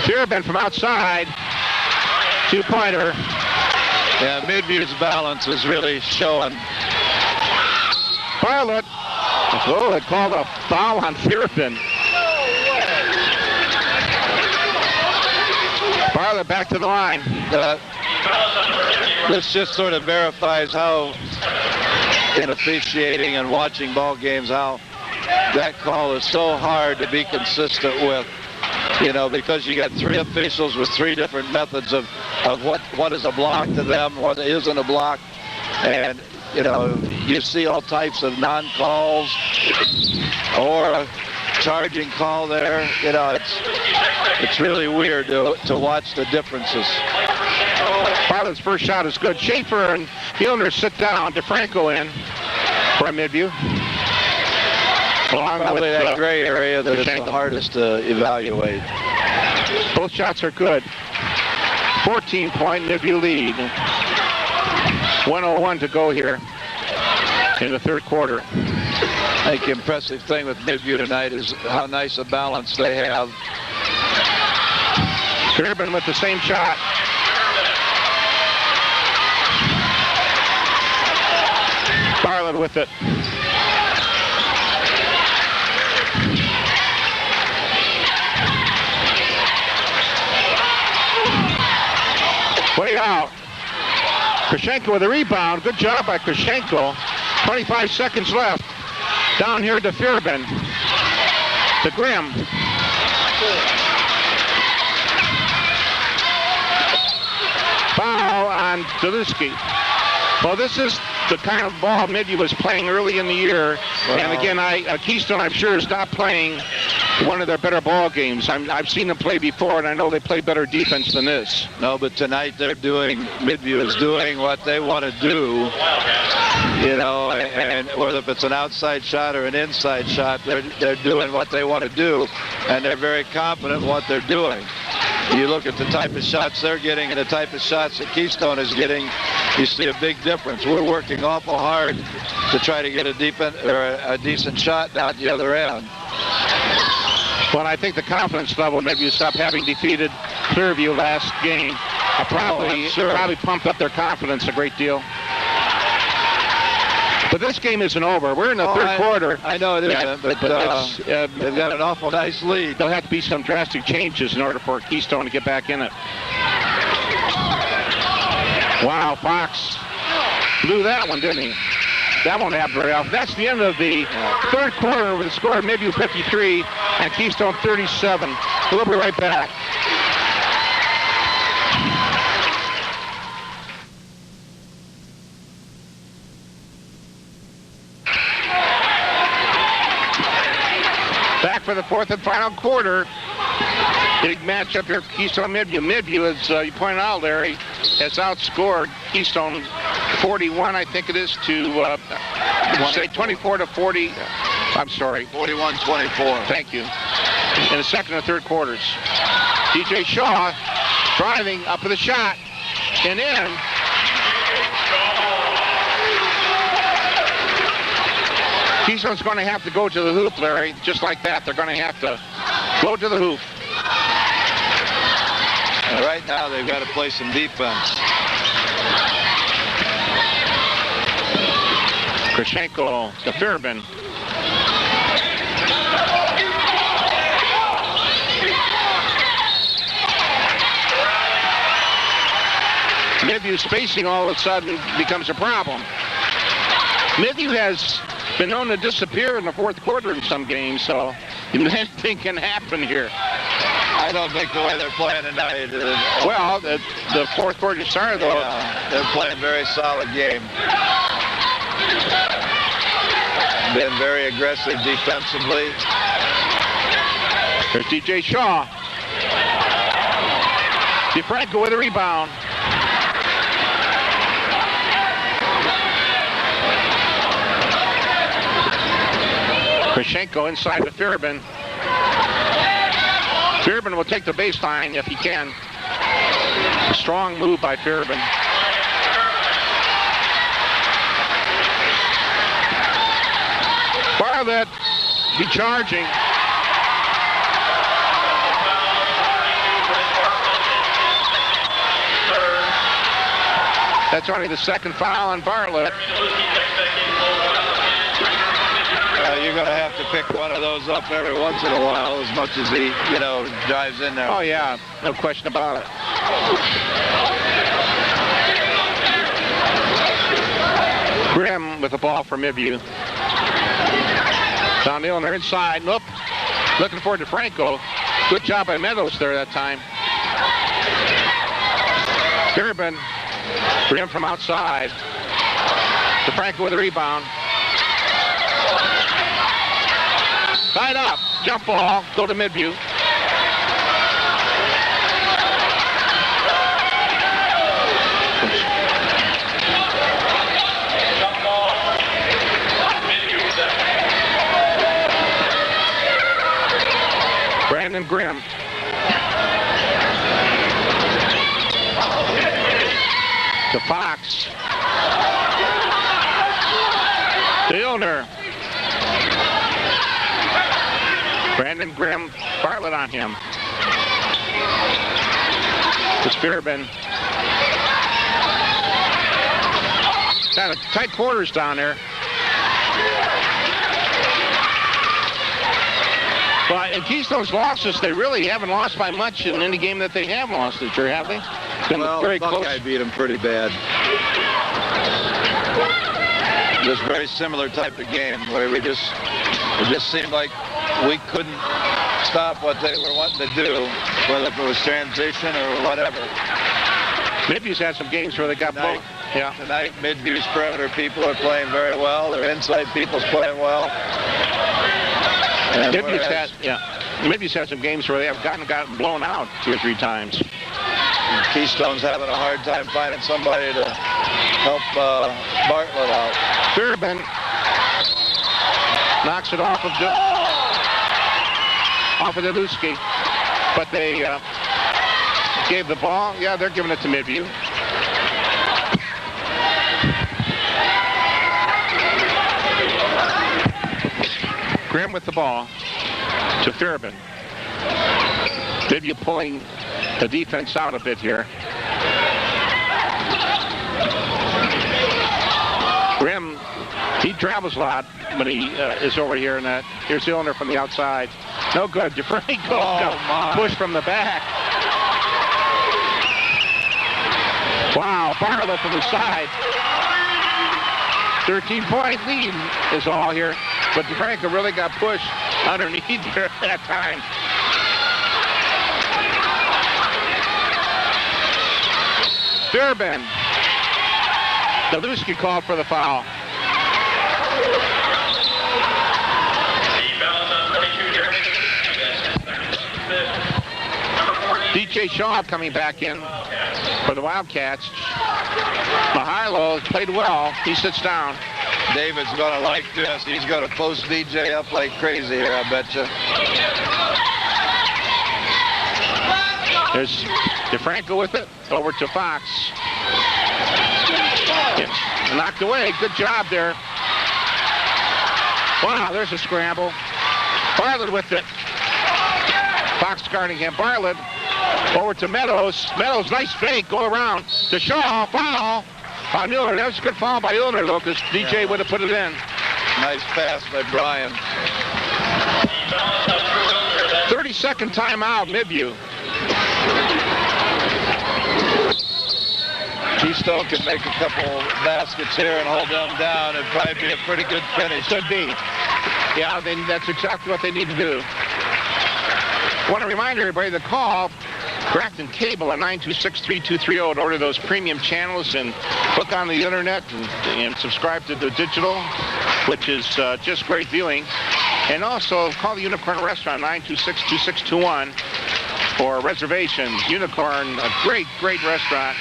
Fairbairn from outside. Two-pointer. Yeah, Midview's balance is really showing. Bartlett. Oh, they called a foul on Fairbairn. Bartlett back to the line. This just sort of verifies how, in officiating and watching ball games, how that call is so hard to be consistent with. You know, because you got three officials with three different methods of what is a block to them, what isn't a block. And, you know, you see all types of non-calls or a charging call there. You know, it's really weird to watch the differences. Bartlett's first shot is good. Schaefer and Hillner sit down. DeFranco in for Midview. Along Probably with that gray area that is the hardest to evaluate. Both shots are good. 14-point Midview lead. 1:01 to go here in the third quarter. I think the impressive thing with Midview tonight is how nice a balance they have. Fairbairn with the same shot. Bartlett with it. Way out. Krashenko with a rebound. Good job by Krashenko. 25 seconds left. Down here to Fairbairn. To Grimm. Foul on Zaleski. Well, this is the kind of ball Midview was playing early in the year. Wow. And again, Keystone, I'm sure, is not playing one of their better ball games. I've seen them play before, and I know they play better defense than this. No, but tonight Midview is doing what they want to do. You know, and whether if it's an outside shot or an inside shot, they're doing what they want to do, and they're very confident in what they're doing. You look at the type of shots they're getting and the type of shots that Keystone is getting, you see a big difference. We're working awful hard to try to get a decent shot down the other end. Well, I think the confidence level, maybe you stop having defeated Clearview last game, probably pumped up their confidence a great deal. But this game isn't over. We're in the third quarter. I know it isn't, but they've got an awful nice lead. There'll have to be some drastic changes in order for Keystone to get back in it. Wow, Fox blew that one, didn't he? That won't happen very often. That's the end of the third quarter with a score of Midview 53 and Keystone 37. We'll be right back. Back for the fourth and final quarter. Big matchup here, Keystone Midview. Midview, as you pointed out, Larry, has outscored Keystone 41, I think it is, to say 24 to 40. I'm sorry. 41-24. Thank you. In the second and third quarters. DJ Shaw driving up with a shot and in. Keystone's going to have to go to the hoop, Larry, just like that. They're going to have to go to the hoop. Right now, they've got to play some defense. Krashenko to Fairbairn. Midview spacing all of a sudden becomes a problem. Midview has been known to disappear in the fourth quarter in some games, so anything can happen here. I don't think the way they're playing tonight. Well, the fourth quarter started, though. Yeah, they're playing a very solid game. Been very aggressive defensively. There's DJ Shaw. DeFranco with a rebound. Krashenko inside to Fairbairn. Fairbairn will take the baseline if he can. A strong move by Fairbairn. Bartlett be charging. That's only the second foul on Bartlett. You're going to have to pick one of those up every once in a while as much as he, drives in there. Oh, yeah. No question about it. Grimm with the ball for Midview. Downhill on their inside. Nope. Looking for DeFranco. Good job by Meadows there that time. Fairbairn. Grimm from outside. DeFranco with a rebound. Tied up. Jump ball. Go to Midview. Brandon Grimm. To Fox. To Ilner. Brandon Grimm, Bartlett on him. It's Fairbairn. Kind of tight quarters down there. But in Keystone's losses, they really haven't lost by much in any game that they have lost this year, have they? Been very close. Buckeye beat them pretty bad. Just very similar type of game where it just seemed like we couldn't stop what they were wanting to do, whether it was transition or whatever. Midview's had some games where they got both. Yeah. Tonight, Midview's perimeter people are playing very well. Their inside people's playing well. Midview's had some games where they have gotten blown out 2 or 3 times. Keystone's having a hard time finding somebody to help Bartlett out. Fairbairn knocks it off of Deluski, but they gave the ball. Yeah, they're giving it to Midview. Grimm with the ball to Fairbairn. Midview pulling the defense out a bit here. Grimm He travels a lot when he is over here. And here's Illner from the outside. No good. DeFranco got pushed from the back. Wow, Bartlett from the side. 13-point lead is all here. But DeFranco really got pushed underneath there at that time. Durbin. Daluski called for the foul. DJ Shaw coming back in for the Wildcats. Mihailo played well. He sits down. David's going to like this. He's going to post DJ up like crazy here, I bet you. There's DeFranco with it. Over to Fox. It's knocked away. Good job there. Wow, there's a scramble. Bartlett with it. Fox guarding him. Bartlett over to Meadows. Meadows, nice fake. Go around to Shaw. Foul on Illner. That was a good foul by Illner, though, because DJ would have put it in. Nice pass by Brian. 30-second timeout, Midview. Keystone can make a couple baskets here and hold them down. It'd probably be a pretty good finish. Should be. Yeah, that's exactly what they need to do. I want to remind everybody the call, Grafton Cable at 926-3230 to order those premium channels and hook on the internet and subscribe to the digital, which is just great viewing. And also call the Unicorn Restaurant, 926-2621 for reservations. Unicorn, a great, great restaurant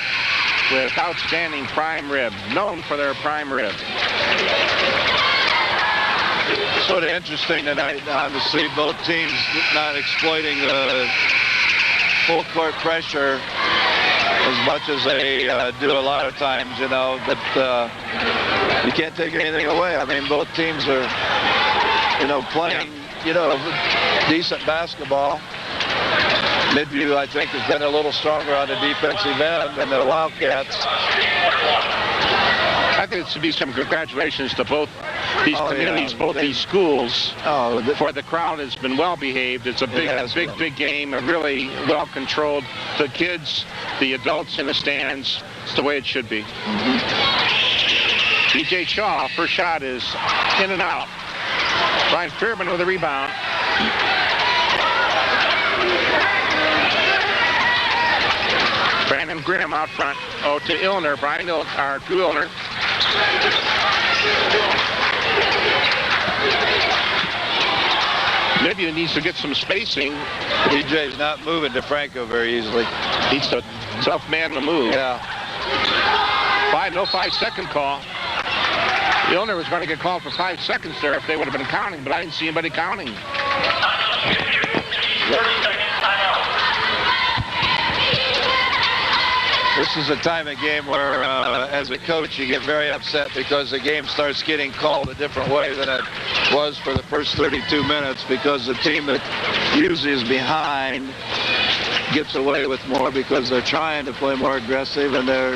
with outstanding prime rib, known for their prime rib. Sort of interesting tonight to see both teams not exploiting the full court pressure as much as they do a lot of times, you know, that you can't take anything away. I mean, both teams are, you know, playing, you know, decent basketball. Midview, I think, has been a little stronger on the defensive end than the Wildcats. I think it should be some congratulations to both these communities, both these schools. For the crowd has been well behaved. It's a big game, a really well controlled. The kids, the adults in the stands, it's the way it should be. DJ Shaw, first shot is in and out. Brian Fairman with a rebound. Brandon Grimm out front. Oh, to Illner. Brian Illner, to Illner. Midview needs to get some spacing. DJ's not moving DeFranco very easily. He's a tough man to move. Yeah. No 5-second call. Illner was going to get called for 5 seconds there if they would have been counting, but I didn't see anybody counting. 30 seconds timeout. This is a time of game where, as a coach, you get very upset because the game starts getting called a different way than it was for the first 32 minutes because the team that usually is behind gets away with more because they're trying to play more aggressive and they're,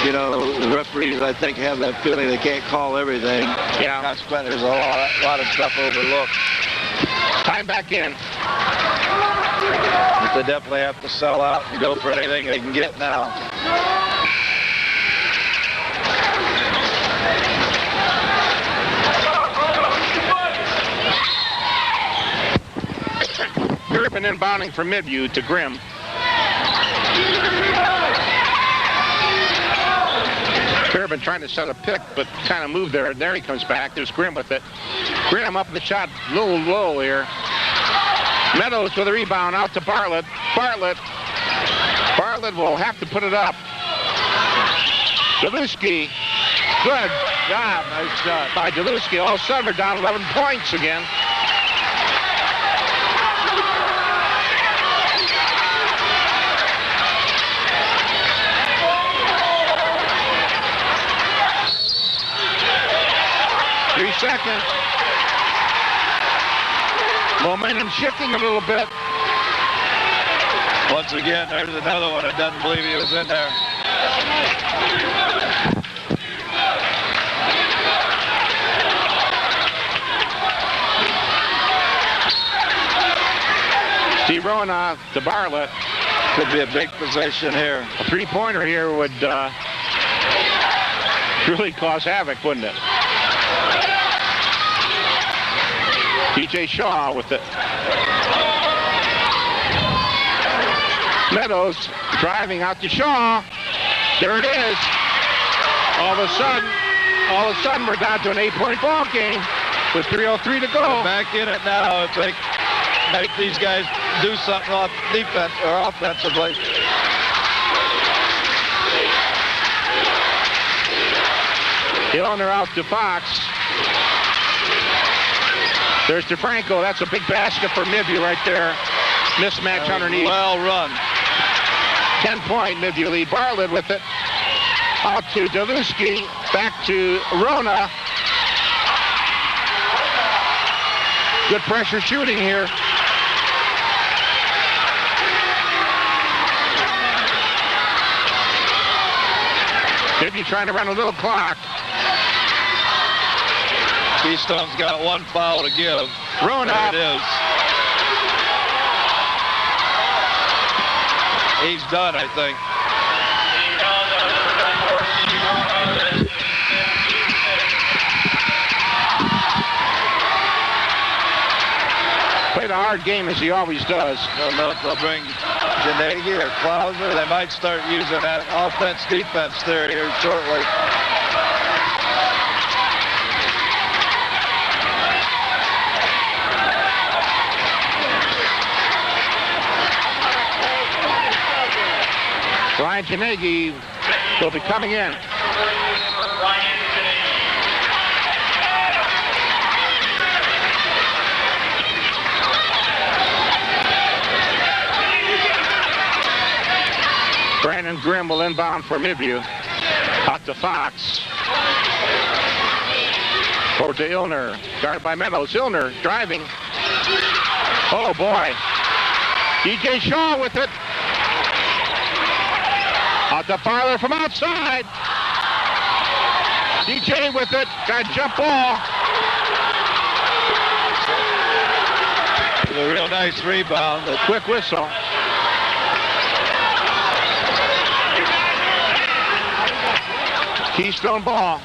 you know, the referees, I think, have that feeling they can't call everything. Yeah. Consequently, there's a lot of stuff overlooked. Time back in. But they definitely have to sell out and go for anything they can get now. Griffin inbounding for Midview to Grimm. Fairman trying to set a pick, but kind of moved there. And there he comes back. There's Grimm with it. Grimm up in the shot, a little low here. Meadows with a rebound out to Bartlett. Bartlett will have to put it up. Daluski. Good job. Nice shot by Daluski. All of a sudden, we're down 11 points again. Seconds. Momentum shifting a little bit. Once again, there's another one that doesn't believe he was in there. see Rona to Bartlett. Could be a big possession here. A three-pointer here would really cause havoc, wouldn't it? DJ Shaw with it. Meadows driving out to Shaw. There it is. All of a sudden, we're down to an 8-point ball game with 3:03 to go. They're back in it now if they make these guys do something off defense or offensively. Illner out to Fox. There's DeFranco. That's a big basket for Midview right there. Mismatch underneath. Well run. 10-point Midview lead. Bartlett with it. Out to Deluski. Back to Rona. Good pressure shooting here. Midview trying to run a little clock. Keystone's got one foul to give. Rona. There it is. He's done, I think. Played a hard game as he always does. I don't know if they'll bring Janegi or Klauser. They might start using that offense-defense theory here shortly. Ryan Janegi will be coming in. Brandon Grimm will inbound for Midview. Out to Fox. Forward to Illner. Guarded by Meadows. Illner driving. Oh, boy. DJ Shaw with it. Out to Farler from outside. DJ with it. Got a jump ball. A real nice rebound. A quick whistle. Keystone ball.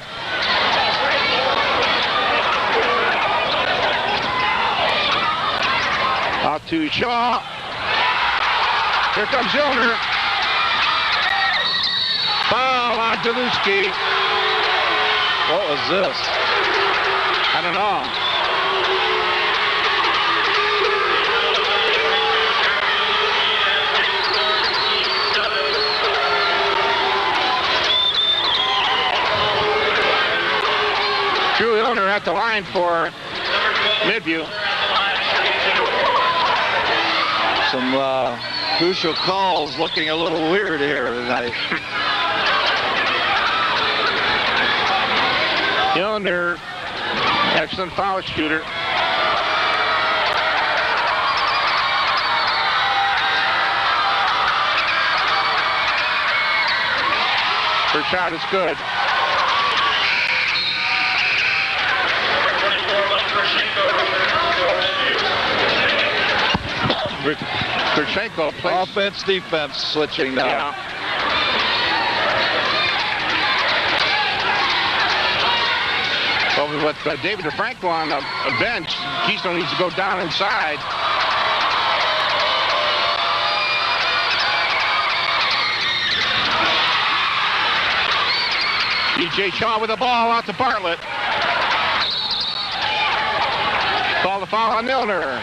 Out to Shaw. Here comes Illner. Foul on Deluski. What was this? I don't know. Drew Illner at the line for Midview. Some crucial calls looking a little weird here tonight. Illner, excellent foul shooter. First shot is good. Kurchenko plays. Offense, defense switching now. Yeah. Well, with David DeFranco on the bench, Keystone needs to go down inside. DJ Shaw with the ball out to Bartlett. Call the foul on Milner.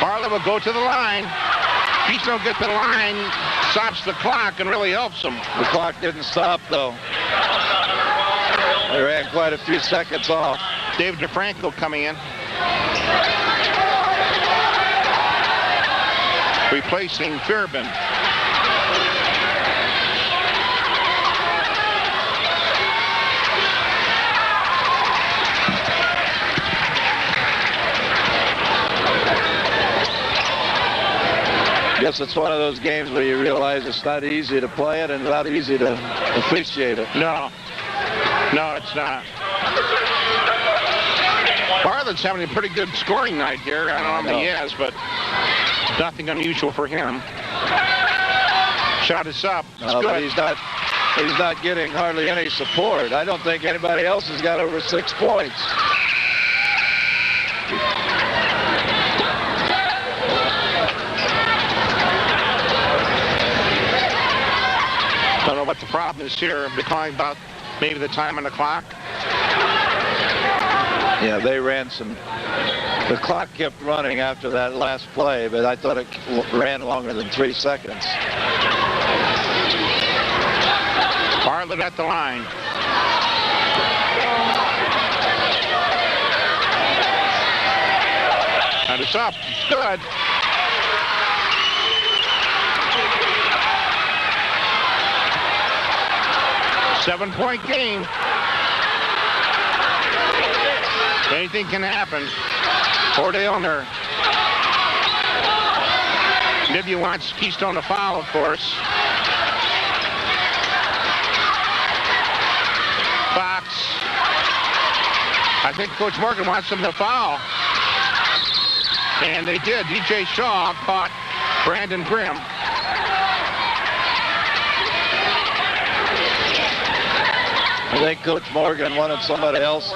Bartlett will go to the line. Keystone gets to the line, stops the clock, and really helps them. The clock didn't stop, though. They ran quite a few seconds off. David DeFranco coming in. Replacing Fairbairn. I guess it's one of those games where you realize it's not easy to play it and not easy to appreciate it. No. No, it's not. Bartlett's having a pretty good scoring night here. I don't know how many he has, but Nothing unusual for him. Shot is up. It's good. But he's not getting hardly any support. I don't think anybody else has got over 6 points. Don't know what the problem is here. They're talking about maybe the time on the clock. Yeah, they ran some. The clock kept running after that last play, but I thought it ran longer than 3 seconds. Bartlett at the line. And it's up. It's good. Seven-point game. Anything can happen. Fort Elner. Midview wants Keystone to foul, of course. Fox. I think Coach Morgan wants them to foul. And they did. DJ Shaw caught Brandon Grimm. I think Coach Morgan wanted somebody else.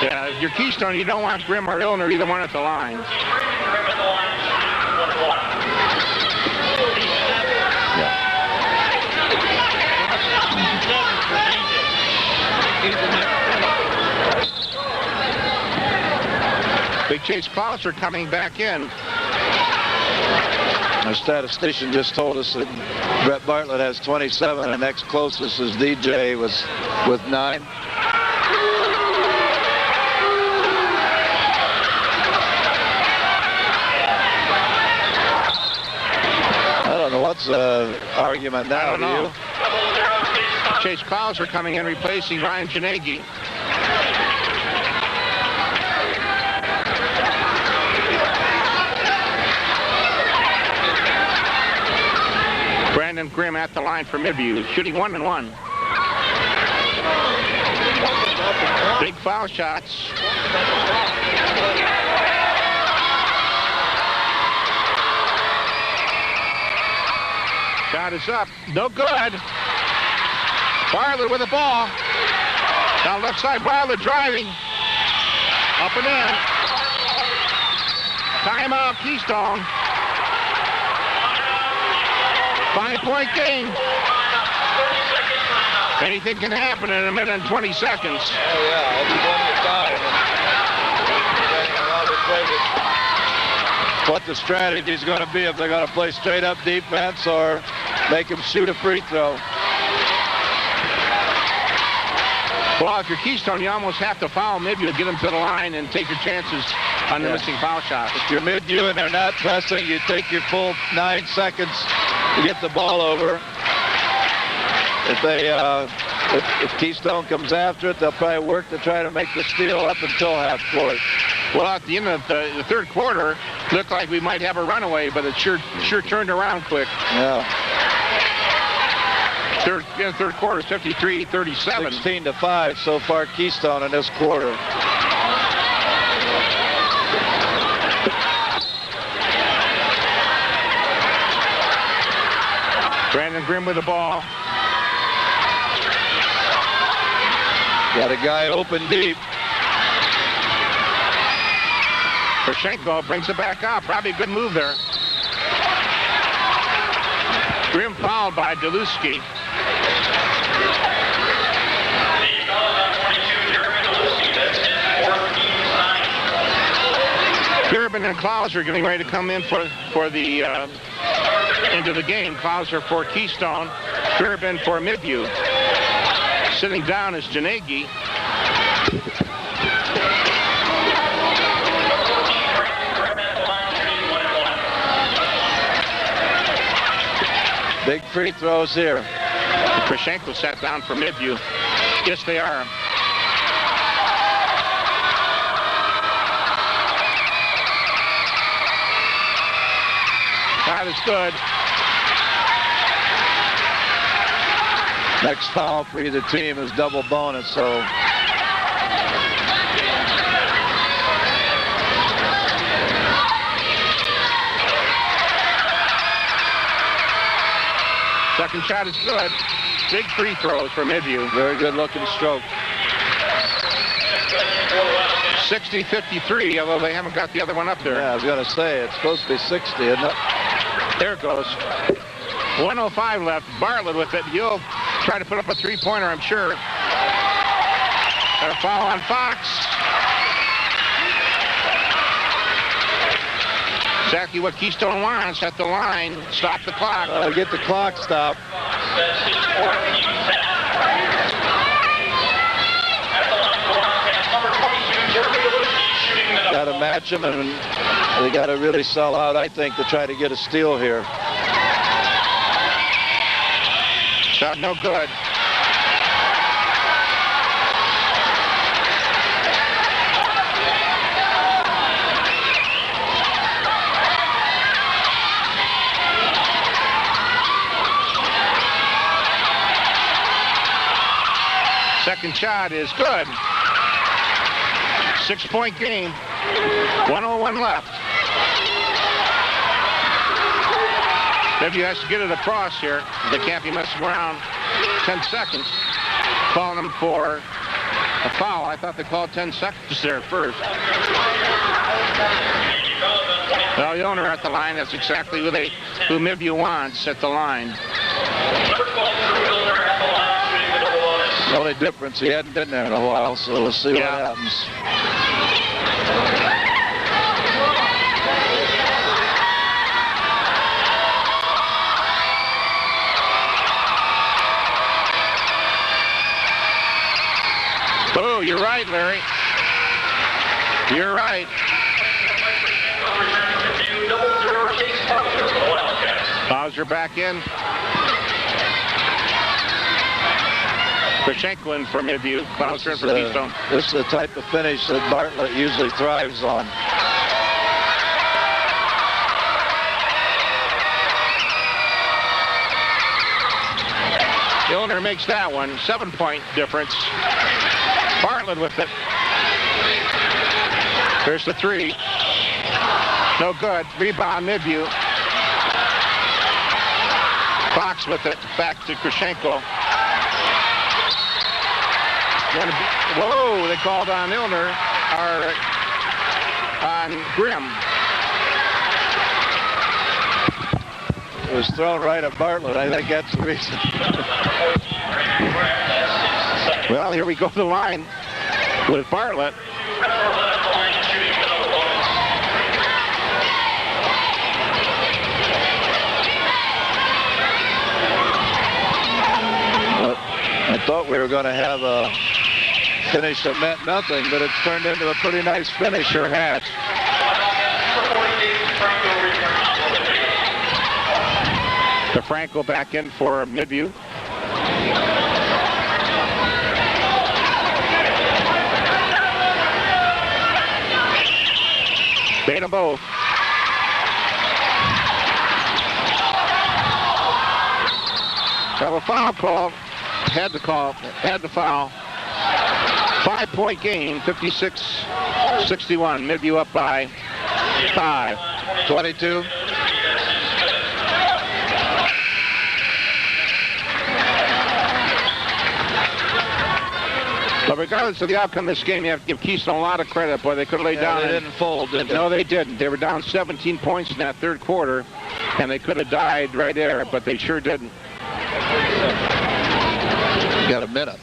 Yeah, if you're Keystone, you don't want Grimm or Illner, either one at the line. Big Chase Clouser coming back in. Our statistician just told us that Brett Bartlett has 27, and next closest is DJ with 9. I don't know what's the argument now. I don't know. Chase Clouser coming in, replacing Ryan Janegi. Brandon Grimm at the line for Midview, shooting 1-1. Big foul shots. Shot is up, no good. Bartlett with the ball. Down left side, Bartlett driving. Up and in. Timeout, Keystone. 5-point game. Anything can happen in a minute and 20 seconds. Oh, yeah, it's plenty of time. What the strategy is going to be, if they're going to play straight up defense or make him shoot a free throw. Well, if you're Keystone, you almost have to foul Midview to get them to the line and take your chances on the missing foul shots. If you're Midview and they're not pressing, you take your full 9 seconds to get the ball over. If Keystone comes after it, they'll probably work to try to make the steal up until half court. Well, at the end of the third quarter, looked like we might have a runaway, but it sure turned around quick. Yeah. Third quarter, 53-37. 16-5 so far, Keystone in this quarter. Brandon Grimm with the ball. Got a guy open deep. Pershenko brings it back up. Probably a good move there. Grimm fouled by Deluski. Durbin and Clouser getting ready to come in for the into the game. Clouser for Keystone, Durbin for Midview. Sitting down is Janegi. Big free throws here. Pershenko sat down for Midview. Yes, they are. That is good. Next foul for either team is double bonus, so. Second shot is good. Big free throws for Midview. Very good looking stroke. 60-53, although they haven't got the other one up there. Yeah, I was going to say, it's supposed to be 60, isn't it? There it goes. 1:05 left. Bartlett with it. He'll try to put up a three-pointer, I'm sure. Got a foul on Fox. Exactly what Keystone wants at the line. Stop the clock. Get the clock stopped. Got to match them, and they got to really sell out, I think, to try to get a steal here. Shot no good. Second shot is good. 6-point game. 1:01 left. Midview has to get it across here. They can't be messing around. 10 seconds. Calling them for a foul. I thought they called 10 seconds there first. Well, the owner at the line, that's exactly who Midview wants at the line. The only difference, he hadn't been there in a while, so let's see what happens. Oh, you're right, Larry. You're right. Bowser back in. Krashenko in for Midview. Bowser in for Keystone. This is the type of finish that Bartlett usually thrives on. The owner makes that one. 7-point difference. Bartlett with it. Here's the three. No good. Rebound, Midview. Fox with it. Back to Krashenko. Whoa, they called on Ilner, or on Grimm. It was thrown right at Bartlett. I think that's the reason. Well, here we go to the line with Bartlett. I thought we were going to have a finish that meant nothing, but it's turned into a pretty nice finish. Sure has. DeFranco back in for Midview. Bait them both. Have a foul call. Had the foul. 5-point game, 56-61. Midview up by 5. 22. But regardless of the outcome of this game, you have to give Keystone a lot of credit. Boy, they could have laid down. They didn't fold, did they? No, they didn't. They were down 17 points in that third quarter, and they could have died right there, but they sure didn't. You got a minute.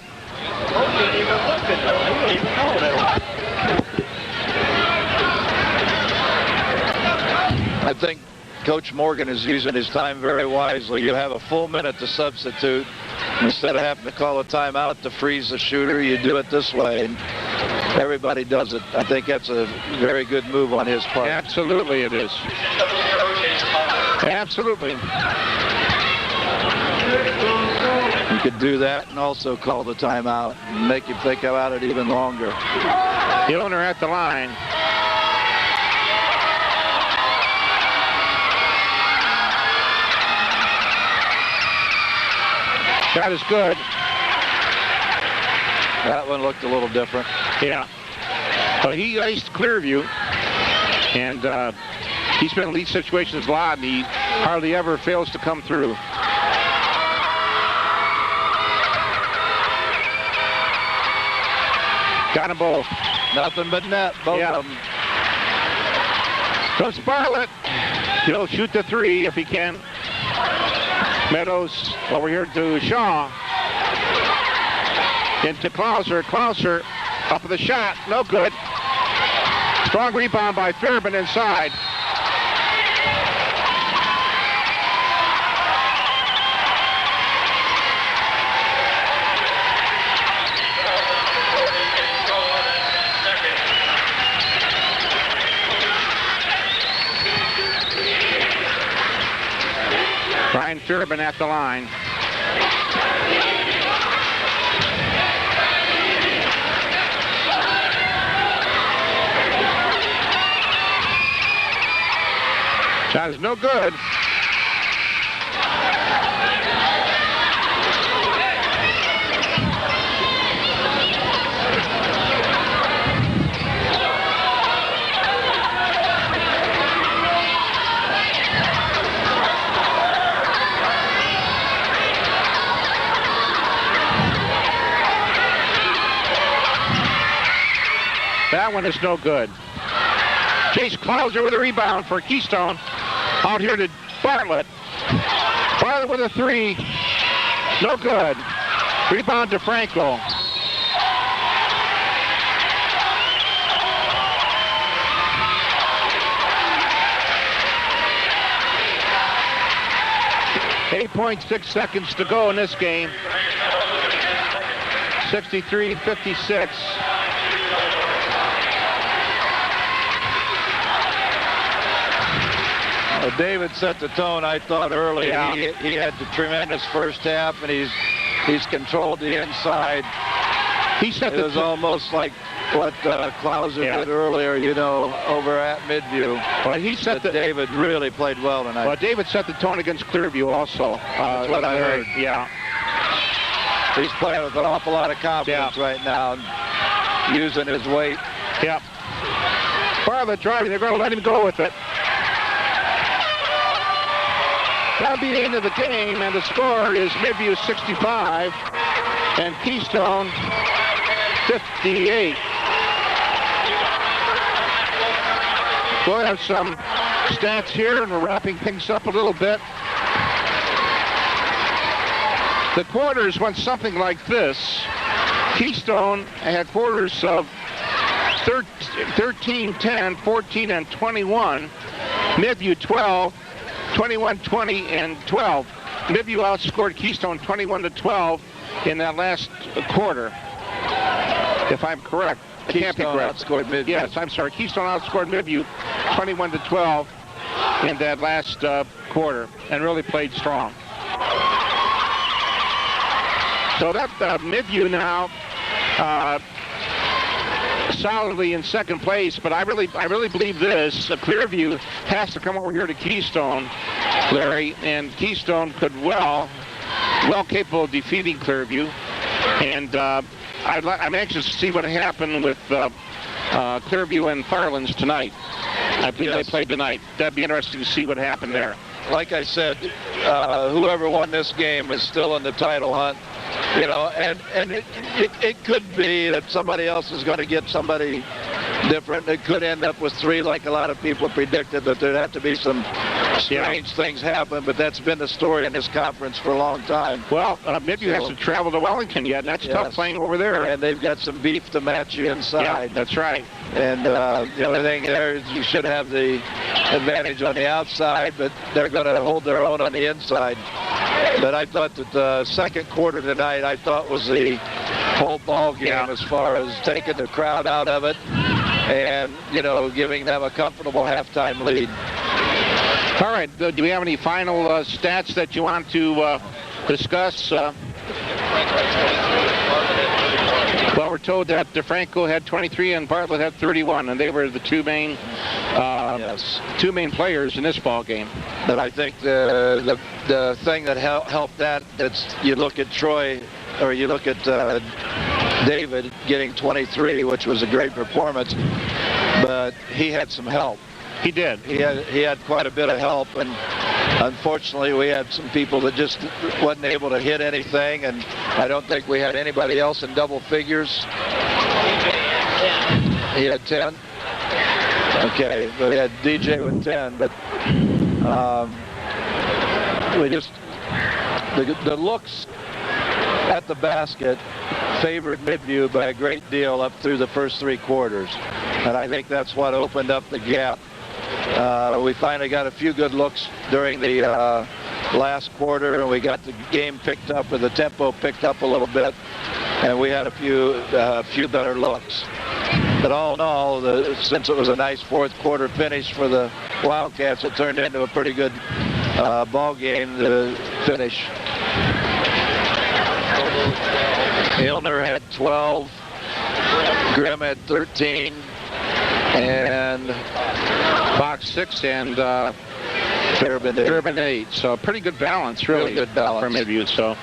I think Coach Morgan is using his time very wisely. You have a full minute to substitute. Instead of having to call a timeout to freeze the shooter, you do it this way. And everybody does it. I think that's a very good move on his part. Absolutely it is. Absolutely. You could do that and also call the timeout and make you think about it even longer. The owner at the line. That is good. That one looked a little different. Yeah. But he iced Clearview, and he's been in lead situations a lot, and he hardly ever fails to come through. Got them both. Nothing but net, both of them. From Bartlett. He'll shoot the 3 if he can. Meadows over here to Shaw. Into Klauser. Klauser up with the shot. No good. Strong rebound by Fairban inside. Brian Fairban at the line. Shot is no good. That one is no good. Chase Klauser with a rebound for Keystone. Out here to Bartlett. Bartlett with a 3. No good. Rebound to Franco. .6 seconds to go in this game. 63-56. David set the tone, I thought, early. Yeah. He had the tremendous first half, and he's controlled the inside. It was almost like what Klauser did earlier, you know, over at Midview. Well, he set David really played well tonight. Well, David set the tone against Clearview also. That's what I heard. Yeah. He's playing with an awful lot of confidence right now, using his weight. Yep. Bartlett driving. They're going to let him go with it. That'll be the end of the game, and the score is Midview 65 and Keystone 58. We'll have some stats here, and we're wrapping things up a little bit. The quarters went something like this. Keystone had quarters of 13, 10, 14, and 21. Midview 12. 21, 20, and 12. Midview outscored Keystone 21-12 in that last quarter, if I'm correct. I can't be correct. Outscored Midview. Yes, I'm sorry. Keystone outscored Midview 21-12 in that last quarter and really played strong. So that Midview now solidly in second place, but I really believe this. Clearview has to come over here to Keystone, Larry, and Keystone could well capable of defeating Clearview. And I'm anxious to see what happened with Clearview and Farlands tonight. I believe they played tonight. That'd be interesting to see what happened there. Like I said, whoever won this game is still in the title hunt. You know, and it could be that somebody else is going to get somebody different. It could end up with 3 like a lot of people predicted, that there'd have to be some strange things happen, but that's been the story in this conference for a long time. Well, Midview has to travel to Wellington yet. That's tough playing over there. And they've got some beef to match you inside. Yeah, that's right. And the only thing there is you should have the advantage on the outside, but they're going to hold their own on the inside. But I thought that the second quarter tonight, I thought was the whole ball game as far as taking the crowd out of it and, you know, giving them a comfortable halftime lead. All right. Do we have any final stats that you want to discuss? Well, we're told that DeFranco had 23 and Bartlett had 31, and they were the two main players in this ball game. But I think the thing that helped that's you look at Troy, or you look at David getting 23, which was a great performance, but he had some help. He did. He had quite a bit of help, and unfortunately we had some people that just wasn't able to hit anything, and I don't think we had anybody else in double figures. He had 10. Okay, but he had DJ with 10. But we just the looks at the basket favored Midview by a great deal up through the first 3 quarters, and I think that's what opened up the gap. We finally got a few good looks during the last quarter, and we got the game picked up, or the tempo picked up a little bit, and we had a few better looks. But all in all, since it was a nice fourth quarter finish for the Wildcats, it turned into a pretty good ball game to finish. Milner had 12, Grimm had 13, and Fox 6, and Durbin 8. So pretty good balance, really, good balance for Midview. So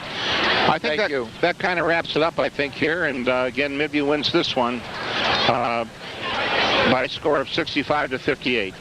I think that kind of wraps it up, I think, here. And again, Midview wins this one by a score of 65-58.